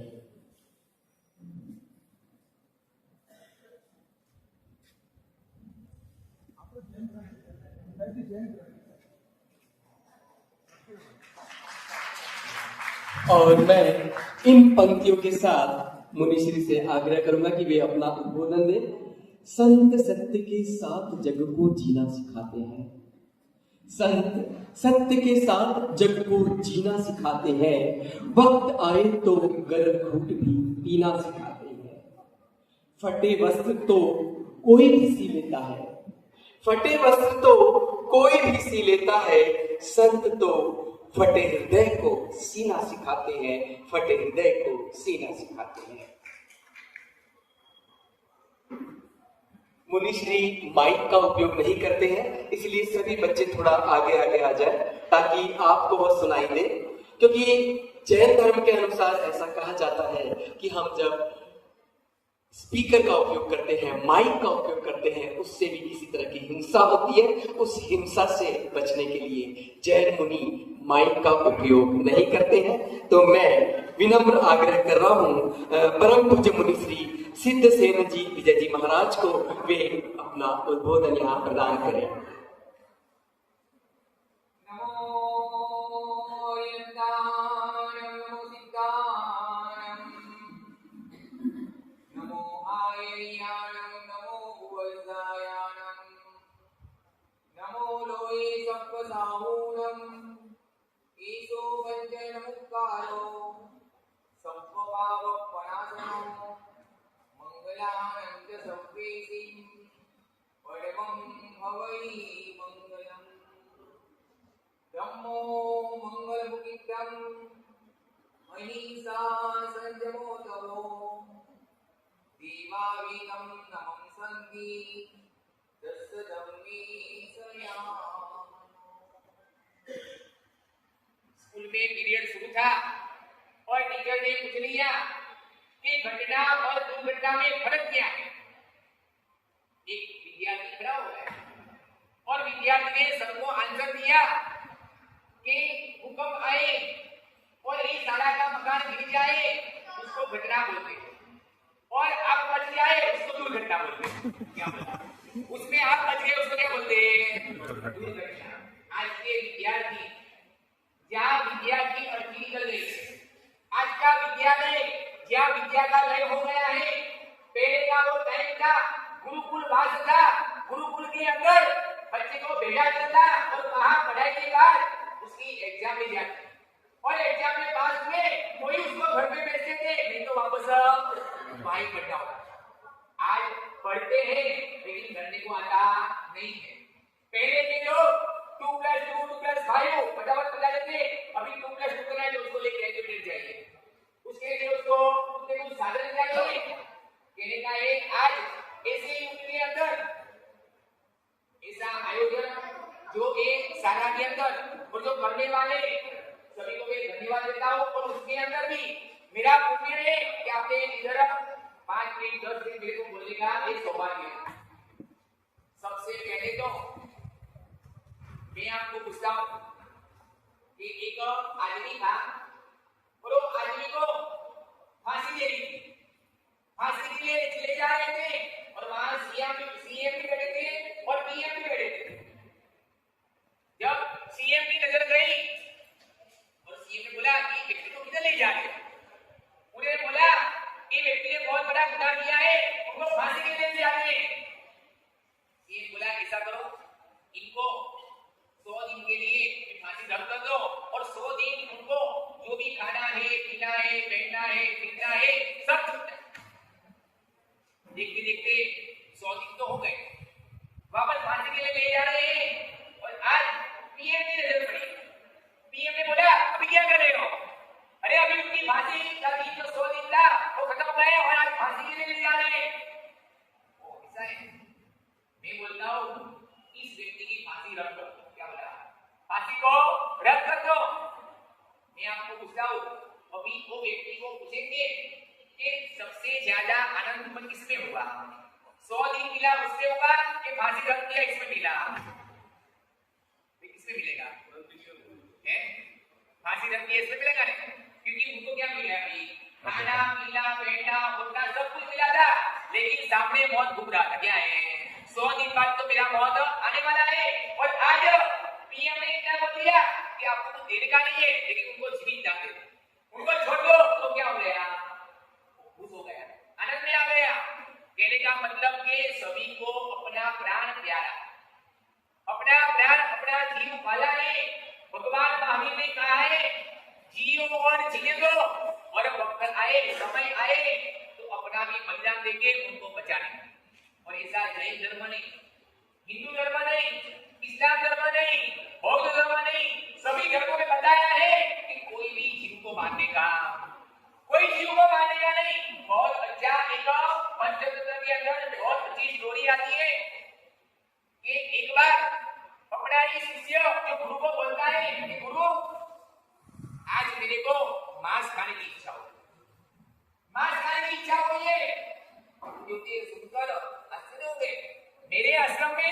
और मैं इन पंक्तियों के साथ मुनिश्री से आग्रह करूंगा कि वे अपना उद्बोधन दें. संत सत्य के साथ जग को जीना सिखाते हैं. संत सत्य के साथ जग को जीना सिखाते हैं. वक्त आए तो गर्म घूंट भी पीना सिखाते हैं. फटे वस्त्र तो कोई भी सी लेता है. फटे वस्त्र तो कोई भी सी लेता है. संत तो फटे हृदय को सीना सिखाते हैं. फटे हृदय को सीना सिखाते हैं. मुनिश्री माइक का उपयोग नहीं करते हैं, इसलिए सभी बच्चे थोड़ा आगे आगे आ जाए ताकि आपको वह सुनाई दे. क्योंकि जैन धर्म के अनुसार ऐसा कहा जाता है कि हम जब स्पीकर का उपयोग करते हैं, माइक का उपयोग करते हैं, उससे भी किसी तरह की हिंसा होती है. उस हिंसा से बचने के लिए जैन मुनि माइक का उपयोग नहीं करते हैं. तो मैं विनम्र आग्रह कर रहा हूँ परम पूज्य मुनि श्री सिद्धसेन जी विजय जी महाराज को वे अपना उद्बोधन यहाँ प्रदान करें. ईशो वंजन मुक्कारो संपपावपनासनो मंगलानंद संवेसी परमं हवै मंगलम्. धम्मो मंगलमुखितं अहिंसा संयमो तवो दीवावीतं नमं संगी दस्य धम्मी सया. स्कूल में पीरियड शुरू था और टीचर ने पूछ लिया कि घटना और दुर्घटना में फर्क क्या है. एक विद्यार्थी खड़ा हो गया और विद्यार्थी ने सबको आंसर दिया कि भूकंप आए और एक सारा का मकान गिर जाए उसको घटना बोलते हैं, और आप बच जाए उसको दुर्घटना बोलते हैं. क्या बोला? उसमें आप बच गए उसको क्या बोलते हैं? दुर्घटना. आज के विद्यार्थी जहाँ विद्या की अर्थी निकल गई, आज का विद्यालय जहाँ विद्या का लय हो गया है. पहले का वो टाइम था, गुरुकुल वास था. गुरुकुल के अंदर बच्चे को भेजा जाता और वहाँ पढ़ाई के बाद उसकी एग्जाम ली जाती और एग्जाम में पास हुए कोई उसको घर में भेजते थे, नहीं तो वापस भाई पढ़ना होता. आज पढ़ते हैं कैलकुलेटिंग करने को आता नहीं है। पहले के लोग 2+2+5 फटाफट बता देते, अभी 2+2 करना है तो उसको लिए कैलकुलेटर चाहिए, उसके लिए उसको कुछ साधन चाहिए। कहने का है आज ऐसे युग के अंदर ऐसा आयोजन जो एक सारा के अंदर और जो करने वाले सभी को मैं धन्यवाद देता हूँ। और उसके अंदर भी मेरा पुण्य है कि आपने इधर 5 मिनट 10 मिनट मेरे को बोलने का एक सौभाग्य है। सबसे पहले तो मैं आपको पूछता हूँ कि एक आदमी था और वो आदमी को फांसी दे दी थी। फांसी के लिए चले जा रहे थे और वहां सीएम भी बैठे थे और पीएम भी बैठे थे। जब सीएम की नजर गई और सीएम ने बोला कि व्यक्ति को किधर ले जा रहे हैं, उन्होंने बोला ये व्यक्ति ने बहुत बड़ा गुनाह किया है, उनको फांसी के लिए ले जा रहे हैं। सीएम बोला ऐसा करो, इनको 100 दिन के लिए फांसी रख दो और 100 दिन उनको जो भी खाना है, पीना है, पहनना है, फिरना है, सब छूट है। देखते देखते 100 दिन तो हो गए, वापस फांसी के लिए ले जा रहे हैं और आज पीएम की नजर पड़ी। पीएम ने बोला अभी क्या कर रहे हो? अरे अभी उनकी फांसी का दिन जो 100 दिन था वो खत्म हो गए और आज फांसी के लिए ले जा रहे हैं। वो ऐसा है, मैं बोलता हूँ इस व्यक्ति की फांसी रख दो। क्या बोला? फांसी को रद्द कर दो। मैं आपको पूछता हूँ, अभी वो व्यक्ति को पूछेंगे कि सबसे ज्यादा आनंद तुमको किसमें हुआ? 100 दिन मिला उससे होगा कि फांसी रद्द किया इसमें मिला? किसमें मिलेगा? फांसी रद्द किया इसमें मिलेगा नहीं, क्योंकि उनको क्या मिला? अभी खाना पीना पहनना उठना सब कुछ मिला था, लेकिन सामने मौत घूम रहा था। क्या है? 100 दिन बाद तो मेरा मौत आने वाला है। और आज पीएम ने इतना बोल दिया कि आपको तो देने का नहीं है, लेकिन उनको जीवित जान दे, उनको छोड़ दो। तो क्या हो गया? खुश हो गया, आनंद में आ गया। कहने का मतलब कि सभी को अपना प्राण प्यारा, अपना प्राण अपना जीव वाला है। भगवान महावीर ने कहा है जियो और जीने दो, और वक्त आए समय आए तो अपना भी बलिदान देके उनको बचाने। और ऐसा जैन धर्म नहीं, हिंदू धर्म नहीं, इस्लाम धर्म नहीं, बौद्ध धर्म नहीं, सभी धर्मों में बताया है कि कोई भी जीव को मारने का, कोई जीव को मारने का नहीं। बहुत अच्छा एक पंचतंत्र के अंदर बहुत अच्छी स्टोरी आती है कि एक बार अपना ही शिष्य जो गुरु को बोलता है कि गुरु आज मेरे को मांस खाने की इच्छा हो, मांस खाने की इच्छा हुई है। क्योंकि सुनकर आश्चर्य हो गए, मेरे आश्रम में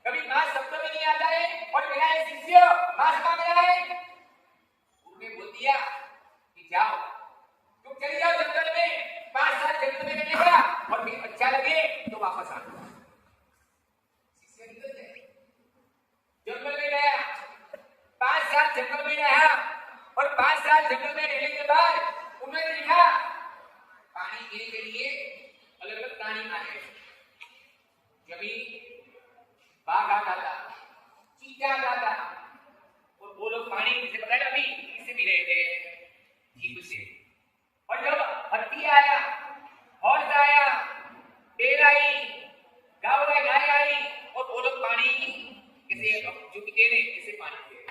कभी मांस शब्द में नहीं आता है और मेरा ये शिष्य मांस खा रहा है। गुरु ने बोल दिया कि जाओ तुम चले जाओ जंगल में, 5 साल जंगल में रहेगा और फिर अच्छा लगे तो वापस आ जाओ। शिष्य निकल जाए, जंगल में गया, 5 साल जंगल में रहा और 5 साल जंगल में रहने के बाद उन्होंने देखा पानी पीने के लिए अलग अलग प्राणी आ गए। कभी बाघ आता था, चीता आता था, और वो लोग पानी से पता है अभी किससे पी रहे थे? जीभ से। और जब हाथी आया, हॉर्स आया, बैल आई, गाय आई, और वो लोग पानी कैसे जो पीते हैं कैसे पानी पिए,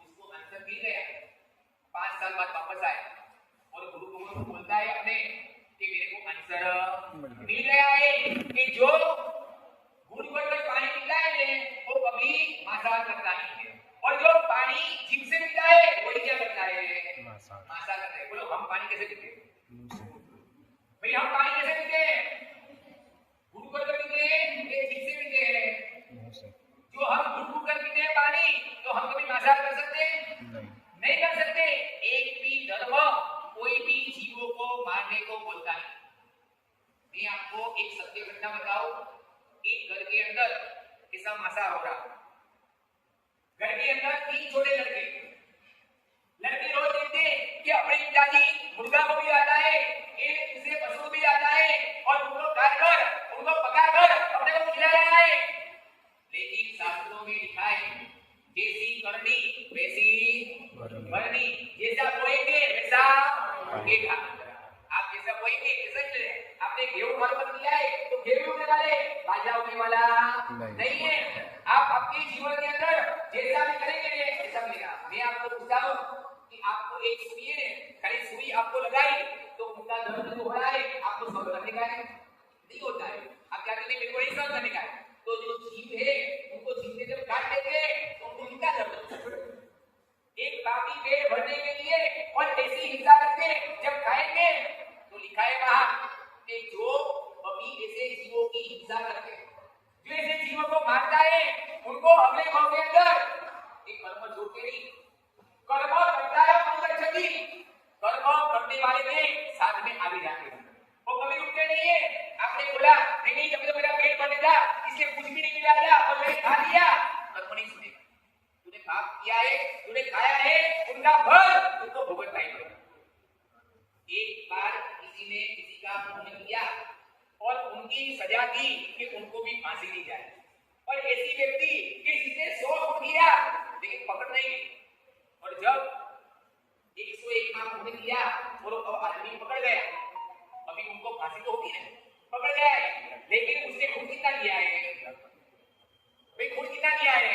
उसको आंसर मिल गया। 5 साल बाद वापस आए और गुरु को बोलता है अपने कि मेरे को आंसर मिल गया है कि जो गुड़ पर पानी पीता है वो कभी मांसाहार करता नहीं है, और जो पानी जीभ से पीता है वही क्या करता है? मांसाहार करता है। बोलो हम पानी कैसे पीते हैं? भाई हम पानी कैसे पीते हैं? गुड़ पर पीते हैं या जीभ से पीते हैं? जो हम गुड़ कर पीते हैं पानी, तो हम कभी मांसाहार कर सकते हैं? नहीं कर सकते। एक भी धर्म कोई भी जीवों को मारने को बोलता नहीं। मैं आपको एक सत्य घटना बताऊं। एक घर के अंदर ऐसा मांसाहार हो रहा, घर के अंदर 3 छोटे लड़के रोज देखते कि अपने पिताजी मुर्गा को भी आता है, एक दूसरे पशु भी आता है और उनको काटकर उनको पकाकर अपने को खिला रहा है। लेकिन शास्त्रों में लिखा है जैसी करनी वैसी भरनी, जैसा बोएंगे वैसा उगेगा। आप जैसा बोएंगे वैसा ही मिलेगा। आपने गेहूं घर पर किया है तो गेहूं होने वाले, बाजा होने वाला नहीं है। आप आपके जीवन के अंदर जैसा भी करेंगे ऐसा मिलेगा। मैं आपको पूछता हूँ कि आपको एक सुई है, खाली सुई आपको लगाई तो उनका दर्द जो हो रहा है आपको सहन करने का है नहीं होता है। आप क्या कहते हैं मेरे को नहीं सहन करने का है, तो जो जीव है उनको जीव ने जब काट देते तो उनको कितना दर्द होता है। एक बाकी पेट भरने के लिए और ऐसी हिंसा करके जब खाएंगे तो लिखा है वहां कि जो अभी ऐसे जीवों की हिंसा करते हैं, जो ऐसे जीवों को मारता है उनको अगले भाव के अंदर एक कर्म जोड़ते नहीं, कर्म करता है अनुगच्छति, कर्म करने वाले में साथ में आगे जाते हैं और कभी रुकते नहीं है। आपने बोला नहीं जब तो मेरा पेट भर था इसलिए कुछ भी नहीं मिला था और मैंने खा लिया, कर्म नहीं सुनेगा। तूने पाप किया है, तूने खाया है, उनका फल तुमको भुगतना ही पड़ेगा। एक बार किसी ने किसी का खून किया और उनकी सजा दी कि उनको भी फांसी दी जाए, और ऐसी व्यक्ति कि जिसने 100 खून किया लेकिन पकड़ नहीं गई, और जब 101 का खून किया और आदमी पकड़ गया, अभी उनको फांसी तो होगी नहीं, पकड़ गया है लेकिन उसने खून कितना किया है, भाई खून कितना किया है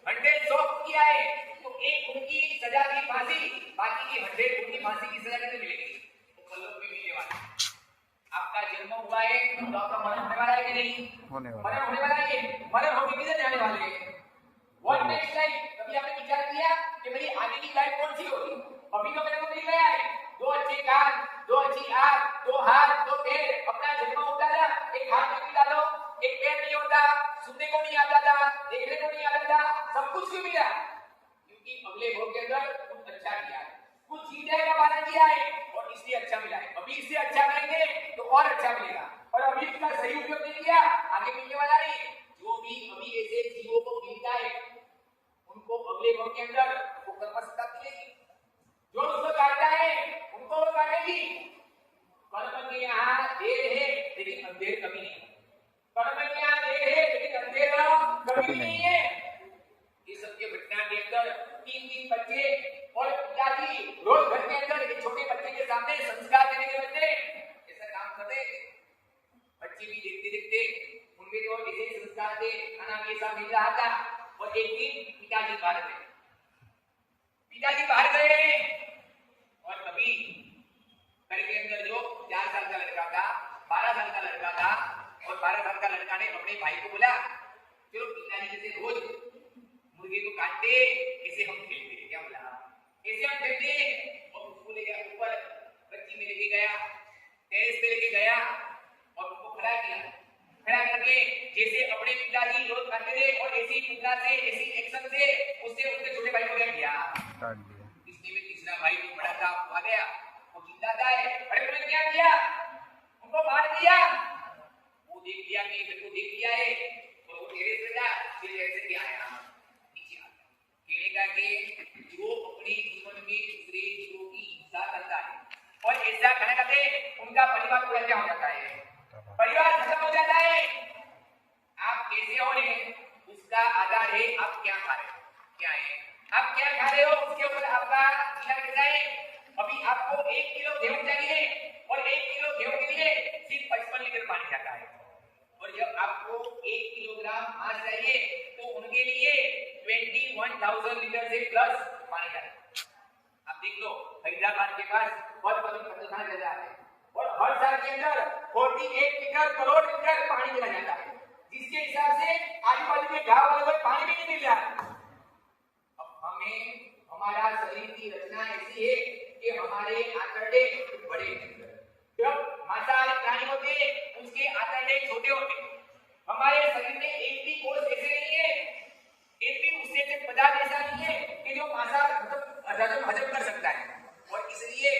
100 किया है, तो एक खून की सजा की फांसी, बाकी की 100 खून की फांसी की सजा कितने मिलेगी, तो कलम में मिलने वाला। आपका जन्म हुआ है तो आपका मरण होने वाला है कि नहीं, मरण होने वाला है, मरण होके किधर जाने वाले हैं, व्हाट नेक्स्ट लाइफ। कभी आपने विचार किया कि मेरी आगे की लाइफ कौन सी होगी। अभी तो मेरे को मिल गया है 2 अच्छे कान, 2 अच्छी आंख, 2 हाथ, 2 पैर, अपना जन्म होता था एक हाथ में डालो, एक पैर नहीं होता, सुनने को नहीं आता था, देखने को नहीं आता था, सब कुछ क्यों मिला, क्योंकि अगले भोग के अंदर कुछ अच्छा किया है, कुछ चीजें का पालन किया है और इसलिए अच्छा मिला है। अभी इससे अच्छा करेंगे तो और अच्छा मिलेगा, और अभी इसका सही उपयोग नहीं किया आगे मिलने वाला नहीं। जो भी अभी ऐसे जीवों को मिलता है उनको अगले भोग के अंदर वो कर्मसत्ता मिलेगी, जो उसको काटता है उनको वो काटेगी। कर्म के यहाँ देर है लेकिन अंधेर कभी नहीं, कर्म के यहाँ देर है लेकिन अंधेर कभी नहीं है। इस सबके घटना के अंदर 3 बच्चे और पिताजी रोज घर के अंदर एक छोटे बच्चे के सामने संस्कार देने के बच्चे ऐसा काम करते, बच्चे भी देखते देखते उनमें तो ऐसे संस्कार थे, खाना भी ऐसा मिल रहा था। और एक दिन पिताजी बाहर गए और कभी घर के अंदर जो 4 साल का लड़का था, 12 साल का लड़का था, और 12 साल का लड़का ने अपने भाई को बोला चलो पिताजी जैसे रोज मुर्गे को काटते ऐसे हम खेलते हैं, क्या बोला ऐसे हम खेलते हैं, और उसको ले गया ऊपर बच्ची में लेके गया, टेरेस पे लेके गया और उसको खड़ा किया, खड़ा करके जैसे अपने पिताजी रोज करते थे और ऐसी मुद्रा से ऐसी एक्शन से उससे उसके छोटे भाई को क्या किया, इसलिए में तीसरा भाई जो बड़ा था आ गया, वो चिल्लाता है अरे तुमने क्या किया, उनको मार दिया। वो देख लिया कि मेरे को देख लिया है, और वो टेरेस पे जा, फिर ऐसे क्या आया नीचे आ कहेगा कि जो अपने जीवन में दूसरे जीवों की हिंसा करता है और ऐसा करने करते उनका परिवार पूरा क्या हो जाता है, परिवार खत्म हो जाता है। आप कैसे हो रहे उसका आधार है आप क्या खा रहे हो, क्या है आप क्या खा रहे हो उसके ऊपर आपका इलाज कैसा है। अभी आपको 1 किलो गेहूं चाहिए और 1 किलो गेहूं के लिए सिर्फ 55 लीटर पानी जाता है, और जब आपको 1 किलोग्राम मांस चाहिए तो उनके लिए 21,000 लीटर से प्लस पानी जाता है। आप देख लो हैदराबाद के पास बहुत बड़ी कतलखाना चल रहा है और हर साल के अंदर 48 करोड़ लीटर पानी दिया जाता है, जिसके हिसाब से आजू बाजू के गांव वालों को पानी भी नहीं मिल रहा है। अब हमें हमारा शरीर की रचना ऐसी है कि हमारे आंतड़े बड़े हैं, जब मांसाहारी प्राणी होते उसके आंतड़े छोटे होते। हमारे शरीर में एक भी कोष ऐसे नहीं है, एक भी उत्सेचक पदार्थ ऐसा नहीं है कि जो मांसाहार हजम कर सकता है, और इसलिए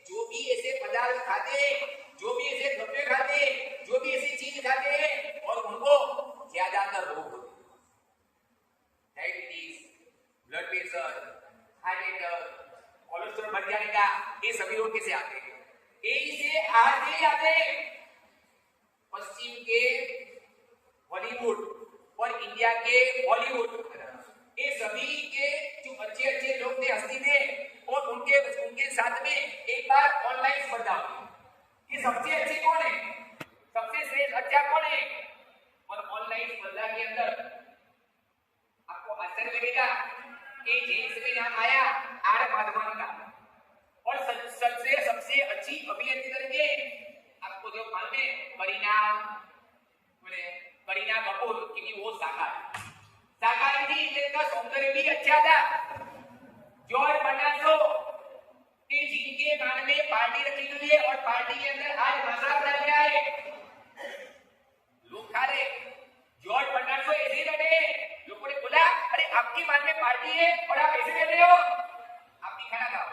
जो भी ऐसे पदार्थ खाते हैं, जो भी ऐसे द्रव्य खाते हैं, जो भी ऐसी चीज खाते हैं और उनको ज्यादातर रोग होते हैं, diabetes, blood pressure, heart attack, cholesterol बढ़ जाने का, ये सभी रोग कैसे आते हैं, इसे आहार से ही आते हैं। पश्चिम के बॉलीवुड और इंडिया के बॉलीवुड, ये सभी के जो अच्छे अच्छे लोग थे, हस्ती थे, और उनके साथ में एक बार ऑनलाइन स्पर्धा हुई कि सबसे अच्छे कौन है, सबसे श्रेष्ठ अच्छा कौन है, के अंदर आपको आश्चर्य लगेगा कि जेम्स में नाम आया आर माधवन का, और सबसे अच्छी अभिनेत्री करके आपको जो मालूम है करीना कपूर, क्योंकि वो शाकाहारी थी, इसका सौंदर्य भी अच्छा था। जॉर्ज फर्नांडो के जिनके मान में पार्टी रखी हुई है और पार्टी के अंदर आज मसाला डाल गया है, लोग खा रहे। जॉर्ज फर्नांडो ऐसे ही बैठे, लोगों ने बोला अरे आपकी मान में पार्टी है और आप ऐसे बैठे हो, आप भी खाना खाओ।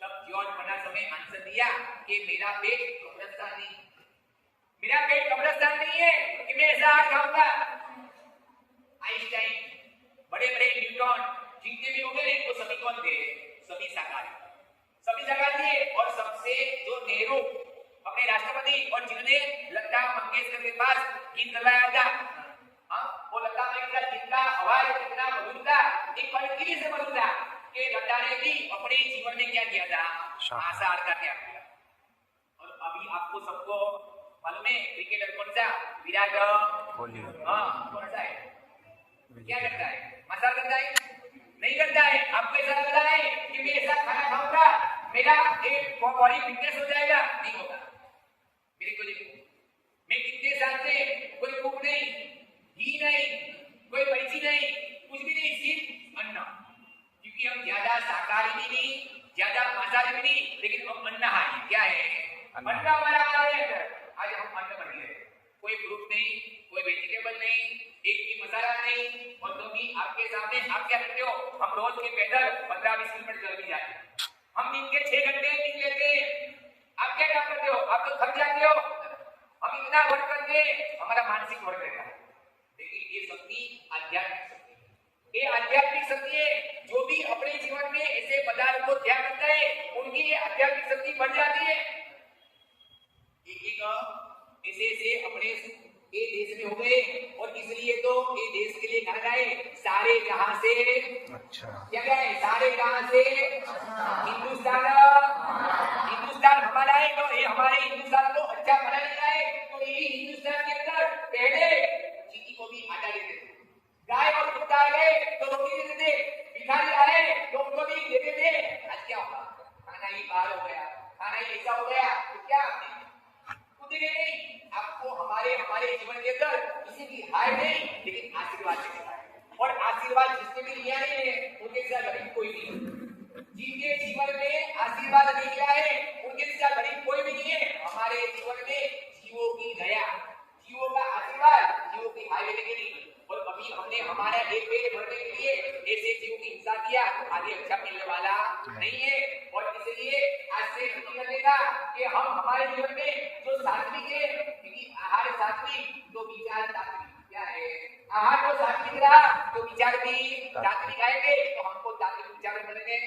तब जॉर्ज फर्नांडो ने आंसर दिया कि मेरा पेट कब्रिस्तान नहीं, मेरा पेट कब्रिस्तान नहीं है कि मैं ऐसा खाऊंगा। आइंस्टाइन, बड़े-बड़े न्यूटन जितने भी हो गए वो सभी कौन थे? सभी शाकाहारी थे। और सबसे जो नेहरू अपने राष्ट्रपति और जिन्होंने लता मंगेशकर के पास गीत गवाया था, वो लता मंगेशकर जिनका आवाज कितना मधुर था, एक पलकी से मधुर था कि लता ने भी अपने जीवन में क्या किया था? आषाढ़ का त्याग किया। और अभी आपको सबको मालूम है क्रिकेटर कौन सा? विराट कोहली। कौन सा है? क्या करता है? मसाला करता है? नहीं करता है। आपको ऐसा लगता है कि मैं ऐसा खाना खाऊंगा मेरा एक बॉडी फिटनेस हो जाएगा? नहीं होगा। मेरे को देखो, मैं कितने साल से कोई भूख नहीं, घी नहीं, कोई मिर्ची नहीं, कुछ भी नहीं, सिर्फ अन्न। क्योंकि हम ज्यादा शाकाहारी भी नहीं, ज्यादा मांसाहारी भी नहीं, लेकिन हम अन्नहारी। क्या है? अन्न हमारा है। आज हम अन्न बन गए, कोई फ्रूट नहीं, कोई वेजिटेबल नहीं, एक भी मसाला नहीं। और तो भी आपके सामने आप क्या करते हो? हम रोज के पैदल 15-20 किलोमीटर चल भी जाते हैं, हम दिन के 6 घंटे नींद लेते हैं। आप क्या काम करते हो? आप तो थक जाते हो। हम इतना वर्क करके हमारा मानसिक वर्क रहता है, लेकिन ये शक्ति आध्यात्मिक शक्ति है। ये आध्यात्मिक शक्ति है। जो भी अपने जीवन में ऐसे पदार्थ को त्याग करता है उनकी आध्यात्मिक शक्ति बढ़ जाती है। ऐसे अपने ये देश में हो गए, और इसलिए तो ये देश के लिए कहा जाए सारे जहां से क्या गए? सारे जहां से हिंदुस्तान हमारा है। तो ये हमारे हिंदुस्तान को अच्छा बना देता है। तो ये हिंदुस्तान के अंदर पहले चीटी को भी आटा देते थे, गाय और कुत्ता आए तो रोटी देते थे, भिखारी आए तो उनको भी देते थे। आज क्या होगा? खाना ही बाहर हो गया, खाना ही ऐसा हो गया, तो क्या नहीं? आपको हमारे जीवन के अंदर किसी की हार नहीं, लेकिन आशीर्वाद है। और आशीर्वाद जिसने भी लिया है उनके साथ गरीब कोई नहीं। जिनके जीवन में आशीर्वाद नहीं लिया है उनके साथ गरीब कोई भी नहीं है। हमारे जीवन में जीवों की दया, जीवों का आशीर्वाद, जीवों की हार लेने के लिए। और अभी हमने हमारा एक पेट भरने के लिए ऐसे जीवों की हिंसा किया, आगे अच्छा मिलने वाला नहीं है। और इसलिए आज से कर देगा कि हम हमारे जीवन में जो सात्विक है, क्योंकि आहार सात्विक तो विचार तात्विक। क्या है? आहार तो सात्विक रहा तो विचार भी तात्विक आएंगे, तो हमको तात्विक विचार मिलेंगे।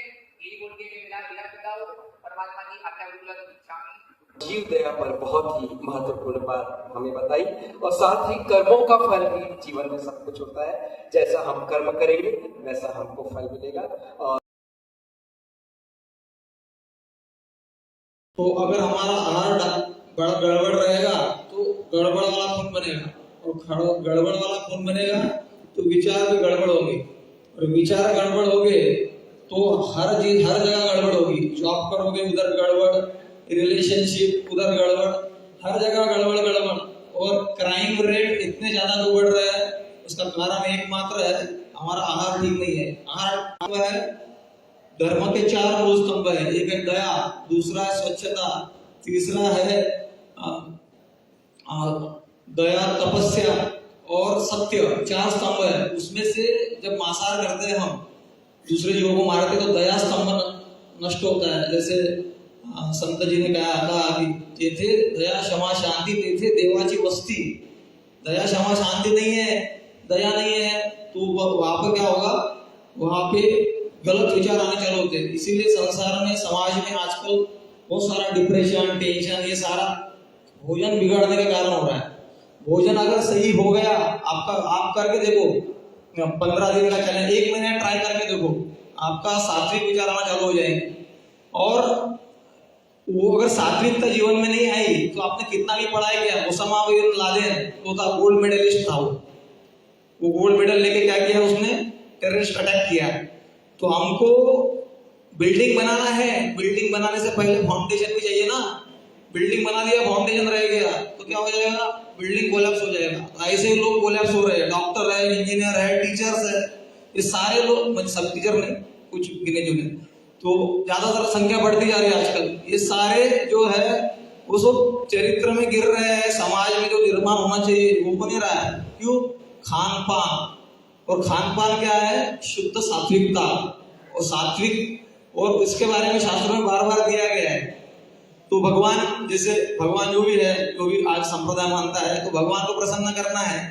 यही बोल के मेरा विदा हो। परमात्मा की आज्ञा बिल्कुल इच्छा में जीव दया पर बहुत ही महत्वपूर्ण बात हमें बताई, और साथ ही कर्मों का फल भी जीवन में सब कुछ होता है। जैसा हम कर्म करेंगे वैसा हमको फल मिलेगा। और तो अगर हमारा आहार गड़बड़ रहेगा तो गड़बड़ वाला खून बनेगा, और गड़बड़ वाला खून बनेगा तो विचार भी गड़बड़ होंगे, और विचार गड़बड़ होंगे तो हर चीज हर जगह गड़बड़ होगी। जॉब करोगे उधर गड़बड़, रिलेशनशिप उधर गड़बड़, हर जगह गड़बड़। और क्राइम रेट इतने ज्यादा लोग बढ़ रहे हैं, उसका कारण एकमात्र है हमारा आहार ठीक नहीं है। आहार है, धर्म के 4 मूल स्तंभ है। एक है दया, दूसरा है स्वच्छता, तीसरा है दया, तपस्या और सत्य। 4 स्तंभ है। उसमें से जब मांसाहार करते हैं, हम दूसरे जीवों को मारते तो दया स्तंभ नष्ट होता है। जैसे संत जी ने कहा था कि जेथे दया क्षमा शांति तेथे देवाची वस्ती। दया क्षमा शांति नहीं है, दया नहीं है, तो वहां पे क्या होगा? वहां पे गलत विचार आने चालू होते हैं। इसीलिए संसार में, समाज में आजकल बहुत सारा डिप्रेशन, टेंशन, ये सारा भोजन बिगाड़ने का कारण हो रहा है। भोजन अगर सही हो गया आपका, आप करके देखो 15 दिन का चैलेंज, 1 महीना ट्राई करके देखो, आपका सात्विक विचार आना चालू हो जाएंगे। और वो अगर सात्विकता जीवन में नहीं आई तो आपने कितना भी पढ़ाई किया, ओसामा बिन लादेन वो था, गोल्ड मेडलिस्ट था वो, वो गोल्ड मेडल लेके क्या किया उसने, टेररिस्ट अटैक किया। तो हमको बिल्डिंग बनाना है, बिल्डिंग बनाने से पहले फाउंडेशन भी चाहिए ना। बिल्डिंग बना दिया, फाउंडेशन रह गया तो क्या हो जाएगा, बिल्डिंग कोलैप्स हो जाएगा। तो ऐसे लोग कोलैप्स हो रहे हैं, डॉक्टर है, इंजीनियर है, टीचर्स है, ये सारे लोग, सब टीचर नहीं, कुछ गिने चुने, तो ज्यादातर संख्या बढ़ती जा रही है आजकल। ये सारे जो है वो सब चरित्र में गिर रहे हैं, समाज में जो निर्माण होना चाहिए वो बन नहीं रहा है। क्यों? खान पान। और खान पान क्या है? शुद्ध सात्विकता। और सात्विक, और इसके बारे में शास्त्रों में बार बार दिया गया है। तो भगवान, जैसे भगवान जो भी है, जो भी आज संप्रदाय मानता है, तो भगवान को प्रसन्न करना है।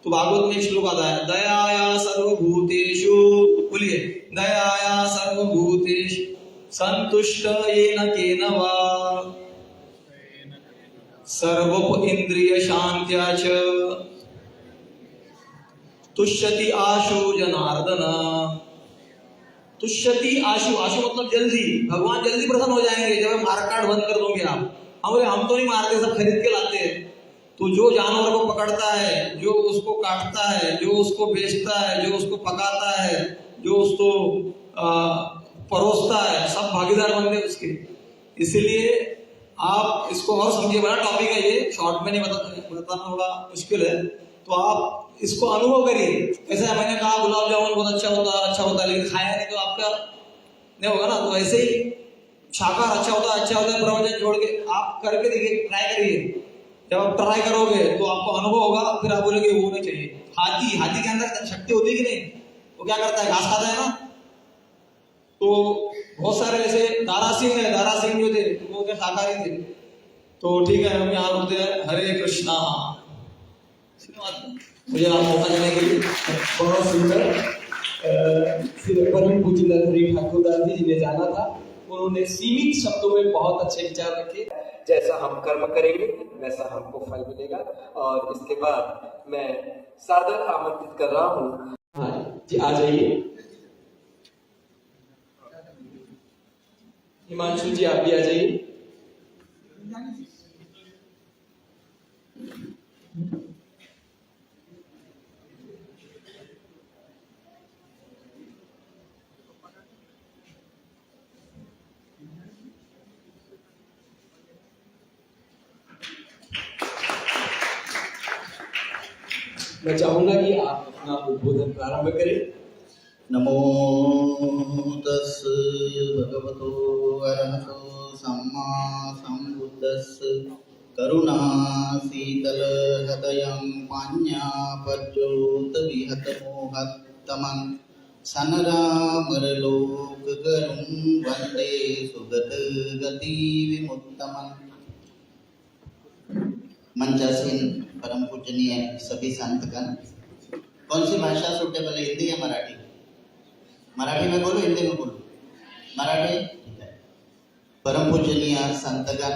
तो भागवत में एक श्लोक आता है, दयाया सर्वभूतेषु, बोलिए, दयाया सर्वभूतेषु संतुष्ट येन केन वा सर्वोप इंद्रिय शांत्या च तुष्यति आशु जनार्दन। तुष्यति आशु, आशु मतलब जल्दी, भगवान जल्दी प्रसन्न हो जाएंगे जब मारकाट बंद कर दोगे आप। हम तो नहीं मारते, सब खरीद के लाते हैं। तो जो जानवर को पकड़ता है, जो उसको काटता है, जो उसको बेचता है, जो उसको पकाता है, जो उसको परोसता है, सब भागीदार बनते हैं उसके। इसीलिए आप इसको और समझिए, बड़ा टॉपिक है ये, शॉर्ट में नहीं बताना थोड़ा मुश्किल है। तो आप इसको अनुभव करिए। ऐसा मैंने कहा गुलाब जामुन बहुत अच्छा होता है, लेकिन खाया नहीं तो आपका नहीं होगा ना। तो ऐसे ही शाकाहार अच्छा होता है, प्रवचन छोड़ के आप करके देखिए, ट्राई करिए। जब आप ट्राई करोगे तो आपको अनुभव होगा, फिर आप बोलेंगे वो नहीं चाहिए। हाथी के अंदर शक्ति होती है कि नहीं? वो क्या करता है? घास खाता है ना। तो बहुत सारे ऐसे दारा सिंह जो थे वो क्या शाकाहारी थे। तो ठीक है, हम यहाँ होते हैं। हरे कृष्णा। मुझे आप मौका देने के लिए बहुत सुंदर। श्री परम पूज्य नरहरि ठाकुरदास जी जिन्हें जाना था, उन्होंने सीमित शब्दों में बहुत अच्छे विचार रखे। जैसा हम कर्म करेंगे वैसा हमको फल मिलेगा। और इसके बाद मैं सादर आमंत्रित कर रहा हूँ, हाँ जी, आ जाइए। हिमांशु जी आप भी आ जाइए। मैं चाहूंगा कि आप अपना उद्बोधन प्रारंभ करें। नमो तस् भगवतो अरहतो सम्मा सम्बुद्धस्स करुणा शीतल हृदयं पाञ्ञापर्योत विहतमोहत्तमं सनरामरलोकगरुं वन्दे सुगतगति विमुत्तमम्। मंचासीन परम पूजनीय सभी संतगण, कौन सी भाषा सुटेबल है, हिंदी या मराठी? मराठी में बोलो, हिंदी में बोलो? मराठी, ठीक आहे। परम पूजनीय संतगण,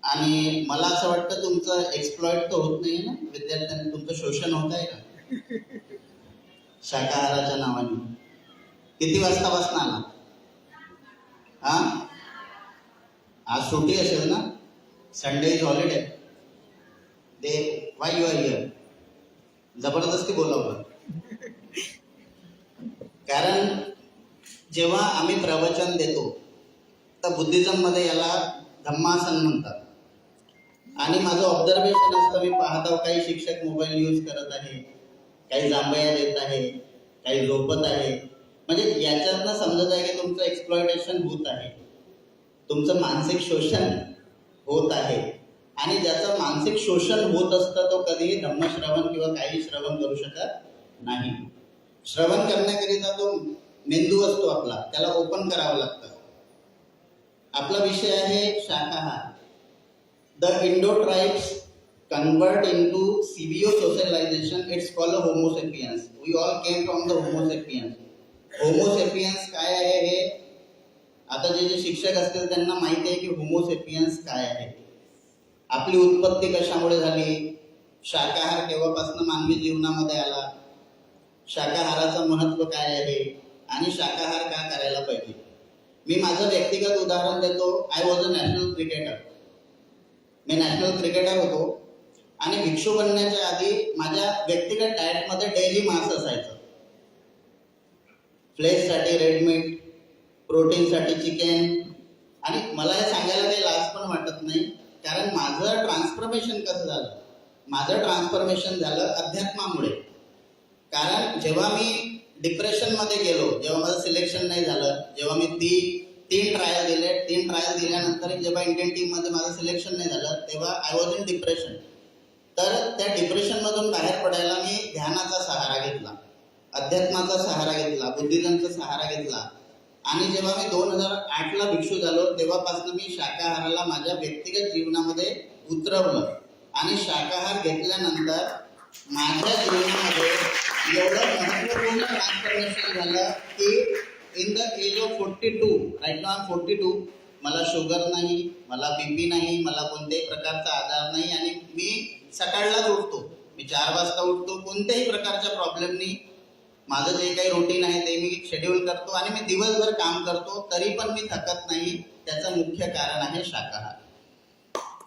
आणि मला असं वाटतं तुमचं एक्सप्लॉइट तर होत नाही ना विद्यार्थ्यांनी, तुमचं शोषण होत आहे का शाकाहाराच्या नावाने? किती वाजता बसणार आला? हा, आज सुट्टी असेल ना, Sunday is holiday. Then why you are here? जबरदस्ती बोलावलं, कारण जेव्हा आम्ही प्रवचन देतो तर बुद्धिझम मध्ये याला धम्मासन म्हणतात। आणि माझं ऑब्झर्वेशन असतं, मी पाहतो काही शिक्षक मोबाईल यूज करत आहे, काही जांभया देत आहे, काही झोपत आहे। म्हणजे याच्यातनं समजत आहे की तुमचं एक्सप्लॉयटेशन होत आहे, तुमचं मानसिक शोषण होत आहे। आणि ज्याचं मानसिक शोषण होत असतं तो कधीही धम्मश्रवण किंवा काही श्रवण करू शकत नाही। श्रवण करण्याकरिता तो मेंदू असतो आपला, त्याला ओपन करावं लागतं। आपला विषय आहे शाकाहार। The indo tribes convert into civil socialisation, it's called homo sapiens. We all came from the homo sapiens. Homo sapiens काय आहे हे आता जे शिक्षक असतील त्यांना माहिती आहे की होमोसेपियन्स काय आहे, आपली उत्पत्ती कशामुळे झाली, शाकाहार केव्हापासून मानवी जीवनामध्ये आला, शाकाहाराचं महत्त्व काय आहे आणि शाकाहार का करायला पाहिजे। मी माझं व्यक्तिगत उदाहरण देतो। I was a national cricketer. Me national cricketer होतो आणि भिक्षू बनण्याच्या आधी माझ्या व्यक्तिगत डाएटमध्ये डेली मांस असायचं. फ्लेशसाठी रेड मीट, प्रोटीनसाठी चिकन. आणि मला हे सांगायला काही लाज पण वाटत नाही, कारण माझं ट्रान्सफॉर्मेशन कसं झालं. माझं ट्रान्सफॉर्मेशन झालं अध्यात्मामुळे. कारण जेव्हा मी डिप्रेशनमध्ये गेलो, जेव्हा माझं सिलेक्शन नाही झालं, जेव्हा मी तीन ट्रायल दिले, 3 ट्रायल दिल्यानंतर जेव्हा इंडियन टीममध्ये माझं सिलेक्शन नाही झालं, तेव्हा आय वॉज इन डिप्रेशन. तर त्या डिप्रेशनमधून बाहेर पडायला मी ध्यानाचा सहारा घेतला, अध्यात्माचा सहारा घेतला, बुद्धिझमचा सहारा घेतला. आणि जेव्हा मी 2008ला भिक्षू झालो, तेव्हापासून मी शाकाहाराला माझ्या व्यक्तिगत जीवनामध्ये उतरवलं. आणि शाकाहार घेतल्यानंतर माझ्या जीवनामध्ये एवढं महत्त्वपूर्ण ट्रान्सफॉर्मेशन झालं की in the age of 42, right now 42, मला शुगर नाही, मला बीपी नाही, मला कोणत्याही प्रकारचा आजार नाही. आणि मी सकाळलाच उठतो, मी 4 वाजता उठतो, कोणत्याही प्रकारच्या प्रॉब्लेमनी माझं जे काही रुटीन आहे ते मी शेड्यूल करतो आणि मी दिवसभर काम करतो, तरी पण मी थकत नाही. त्याचं मुख्य कारण आहे शाकाहार.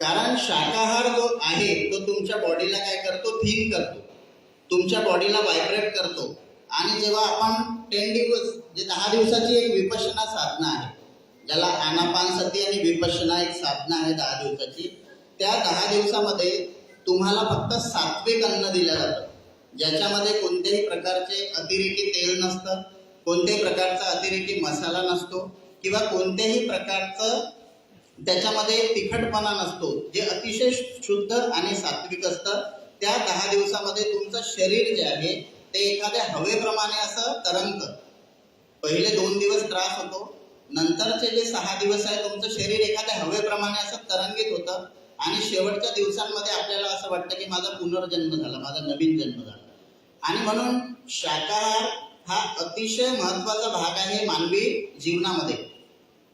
कारण शाकाहार जो आहे तो तुमच्या बॉडीला काय करतो, थिन करतो, तुमच्या बॉडीला व्हायब्रेट करतो. आणि जेव्हा आपण 10 दिवस, जे 10 दिवसाची एक विपश्यना साधना आहे, ज्याला आनापानसती आणि विपश्यना एक साधना आहे 10 दिवसाची, त्या 10 दिवसामध्ये तुम्हाला फक्त सात्विक अन्न दिलं जातं, ज्याच्यामध्ये कोणत्याही प्रकारचे अतिरेकी तेल नसतं, कोणत्याही प्रकारचा अतिरेकी मसाला नसतो, किंवा कोणत्याही प्रकारचं त्याच्यामध्ये तिखटपणा नसतो, जे अतिशय शुद्ध आणि सात्विक असतं. त्या 10 दिवसामध्ये तुमचं शरीर जे आहे ते एखाद्या हवेप्रमाणे असं तरंगतं. पहिले 2 दिवस त्रास होतो, नंतरचे जे 6 दिवस आहे तुमचं शरीर एखाद्या हवेप्रमाणे असं तरंगित होतं. आणि शेवटच्या दिवसांमध्ये आपल्याला असं वाटतं की माझा पुनर्जन्म झाला, माझा नवीन जन्म झाला. आणि म्हणून शाकाहार हा अतिशय महत्त्वाचा भाग आहे मानवी जीवनामध्ये.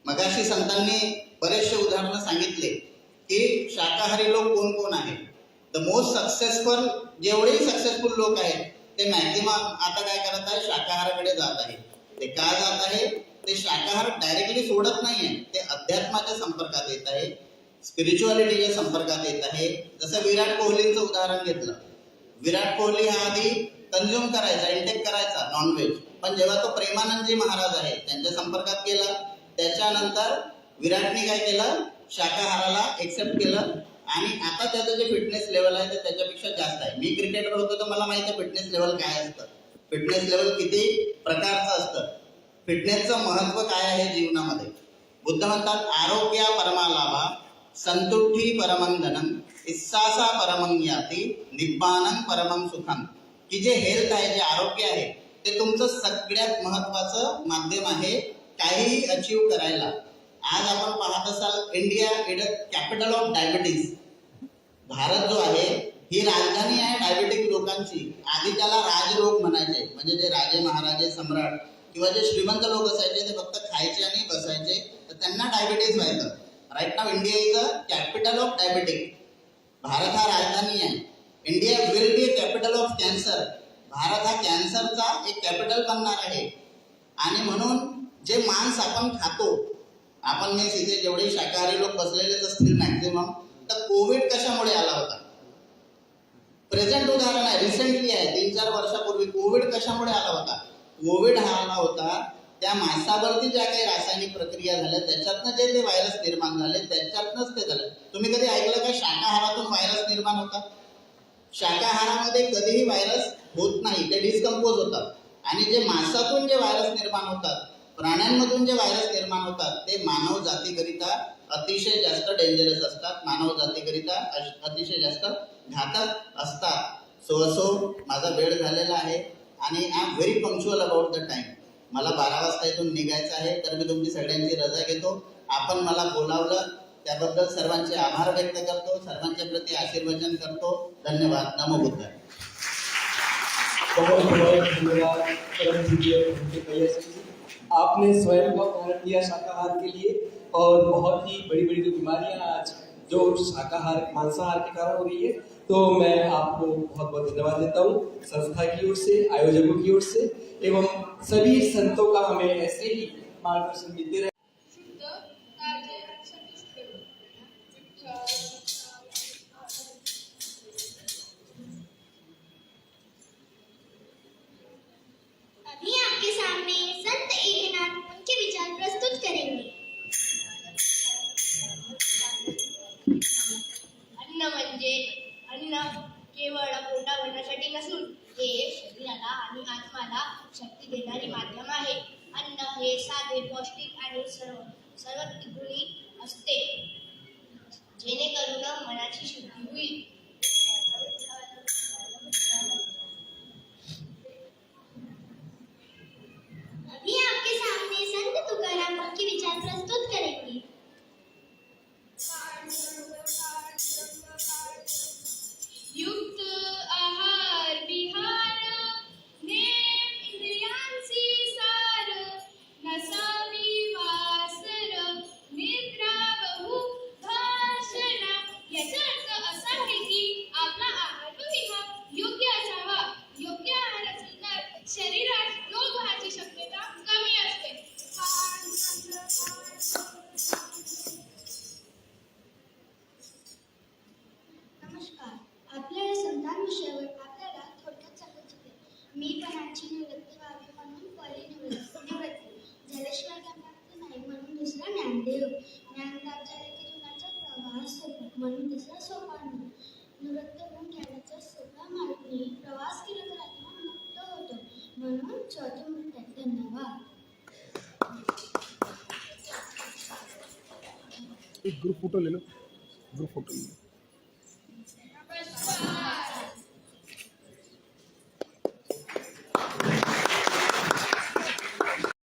मगाशी संतांनी बरेचसे उदाहरणं सांगितले की शाकाहारी लोक कोण कोण आहेत. द मोस्ट सक्सेसफुल, जेवढेही सक्सेसफुल लोक आहेत ते मॅक्झिमम आता काय करत आहे, शाकाहाराकडे जात आहे. ते का जात आहे, ते शाकाहार डायरेक्टली सोडत नाही आहे, ते अध्यात्माच्या संपर्कात येत आहे, स्पिरिच्युअलिटीच्या संपर्कात येत आहे. जसं विराट कोहलीचं उदाहरण घेतलं, विराट कोहली हा आधी कंझ्युम करायचा, इंटेक करायचा नॉनव्हेज, पण जेव्हा तो प्रेमानंदजी महाराज आहे त्यांच्या संपर्कात गेला, त्याच्यानंतर विराटने काय केलं, शाकाहाराला एक्सेप्ट केलं. आणि आता त्याचं जे फिटनेस लेवल आहे ते त्याच्यापेक्षा जास्त आहे. मी क्रिकेटर होतो तर मला माहिती आहे फिटनेस लेवल काय असतं, फिटनेस लेवल किती प्रकारचं असतं, फिटनेसचं महत्त्व काय आहे जीवनामध्ये. बुद्ध म्हणतात आरोग्य परमालाभा संतुष्टी परमं धनम इस्सासा परमं याती निब्बानं परमं सुखम. की जे हेल्थ आहे, जे आरोग्य आहे ते तुमचं सगळ्यात महत्त्वाचं माध्यम आहे काहीही अचीव करायला. आज आपण पाहत असाल India is a capital of diabetes. Bharat जो आहे ही राजधानी आहे डायबिटिक लोकांची. आधी त्याला राजरोग म्हणायचे, म्हणजे जे राजे महाराजे सम्राट किंवा जे श्रीमंत लोक असायचे ते फक्त खायचे आणि बसायचे, तर त्यांना डायबिटीज व्हायचं. Right now India is a capital of diabetic. भारत हा राजधानी आहे. India will be a capital of cancer. भारत हा कॅन्सरचा एक कॅपिटल बनणार आहे. आणि म्हणून जे मांस आपण खातो, आपण मी इथे जेवढे शाकाहारी लोक बसलेलेच असतील मॅक्झिमम, तर कोविड कशामुळे आला होता, प्रेझेंट उदाहरण आहे, रिसेंटली आहे, 3-4 वर्षापूर्वी कोविड कशामुळे आला होता. कोविड हा आला होता त्या मांसावरती ज्या काही रासायनिक प्रक्रिया झाल्या त्याच्यातनं जे ते व्हायरस निर्माण झाले, त्याच्यातनंच ते झालं. तुम्ही कधी ऐकलं का शाकाहारातून व्हायरस निर्माण होतात? शाकाहारामध्ये कधीही व्हायरस होत नाही, ते डिस्कम्पोज होतात. आणि जे मांसातून जे व्हायरस निर्माण होतात, प्राण्यांमधून जे व्हायरस निर्माण होतात, ते मानव जातीकरिता अतिशय जास्त डेंजरस असतात, मानव जातीकरिता अतिशय जास्त घातक असतात. सो माझा वेळ झालेला आहे आणि I am very punctual about the time. मला 12 वाजता इथून निघायचं आहे, तर मी तुमची सगळ्यांची रजा घेतो. आपण मला बोलावलं त्याबद्दल सर्वांचे आभार व्यक्त करतो, सर्वांच्या प्रति आशीर्वचन करतो. धन्यवाद. नमो बुद्धाय. बहुत बहुत धन्यवाद परम पूज्य भंते भैया जी। आपने स्वयं को उदाहरण दिया शाकाहार के लिए, और बहुत ही बड़ी बड़ी जो बीमारियां आज जो शाकाहार मांसाहार के कारण हो रही है, तो मैं आपको बहुत बहुत धन्यवाद देता हूँ संस्था की ओर से, आयोजकों की ओर से, एवं सभी संतों का हमें ऐसे ही मार्गदर्शन मिलते रहे। शुद्ध ताजे संतुष्ट केवळ पोटा भरण्यासाठी नसून हे शरीराला आणि आत्माला शक्ती देणारी माध्यम आहे. अन्न हे साधे, पौष्टिक आणि सर्वगुणी असते, जेणेकरून मनाची शुद्धी होईल. अभी आपके सामने संत तुकाराम के विचार प्रस्तुत करेंगे. युक्त आहार विहार नेम इंद्रियांची सार नसावी वासर निद्रा बहु भाषणा. याचा अर्थ असा आहे की आपला आहार व विहार योग्य असावा. योग्य आहार असेल तर शरीरात रोग व्हायची शक्यता कमी असते. नमस्कार. आपल्या या संतान विषयावर आपल्याला थोडक्यात सांगायचे आहे. मी पणाची निवृत्ती व्हावी म्हणून परिनिवृत्ती झाल्याशिवाय काय प्राप्त नाही म्हणून दुसरा ज्ञानदेव. ज्ञानदार झाले की जीवनाचा प्रवास होतो म्हणून दुसरा सोपान. निवृत्त होऊन ज्ञानाचा सोपा मार्गाने प्रवास केला तर आत्मा मुक्त होतो म्हणून चौथे म्हणतात. धन्यवाद. एक ग्रुप फोटो ले लो, ग्रुप फोटो ले लो.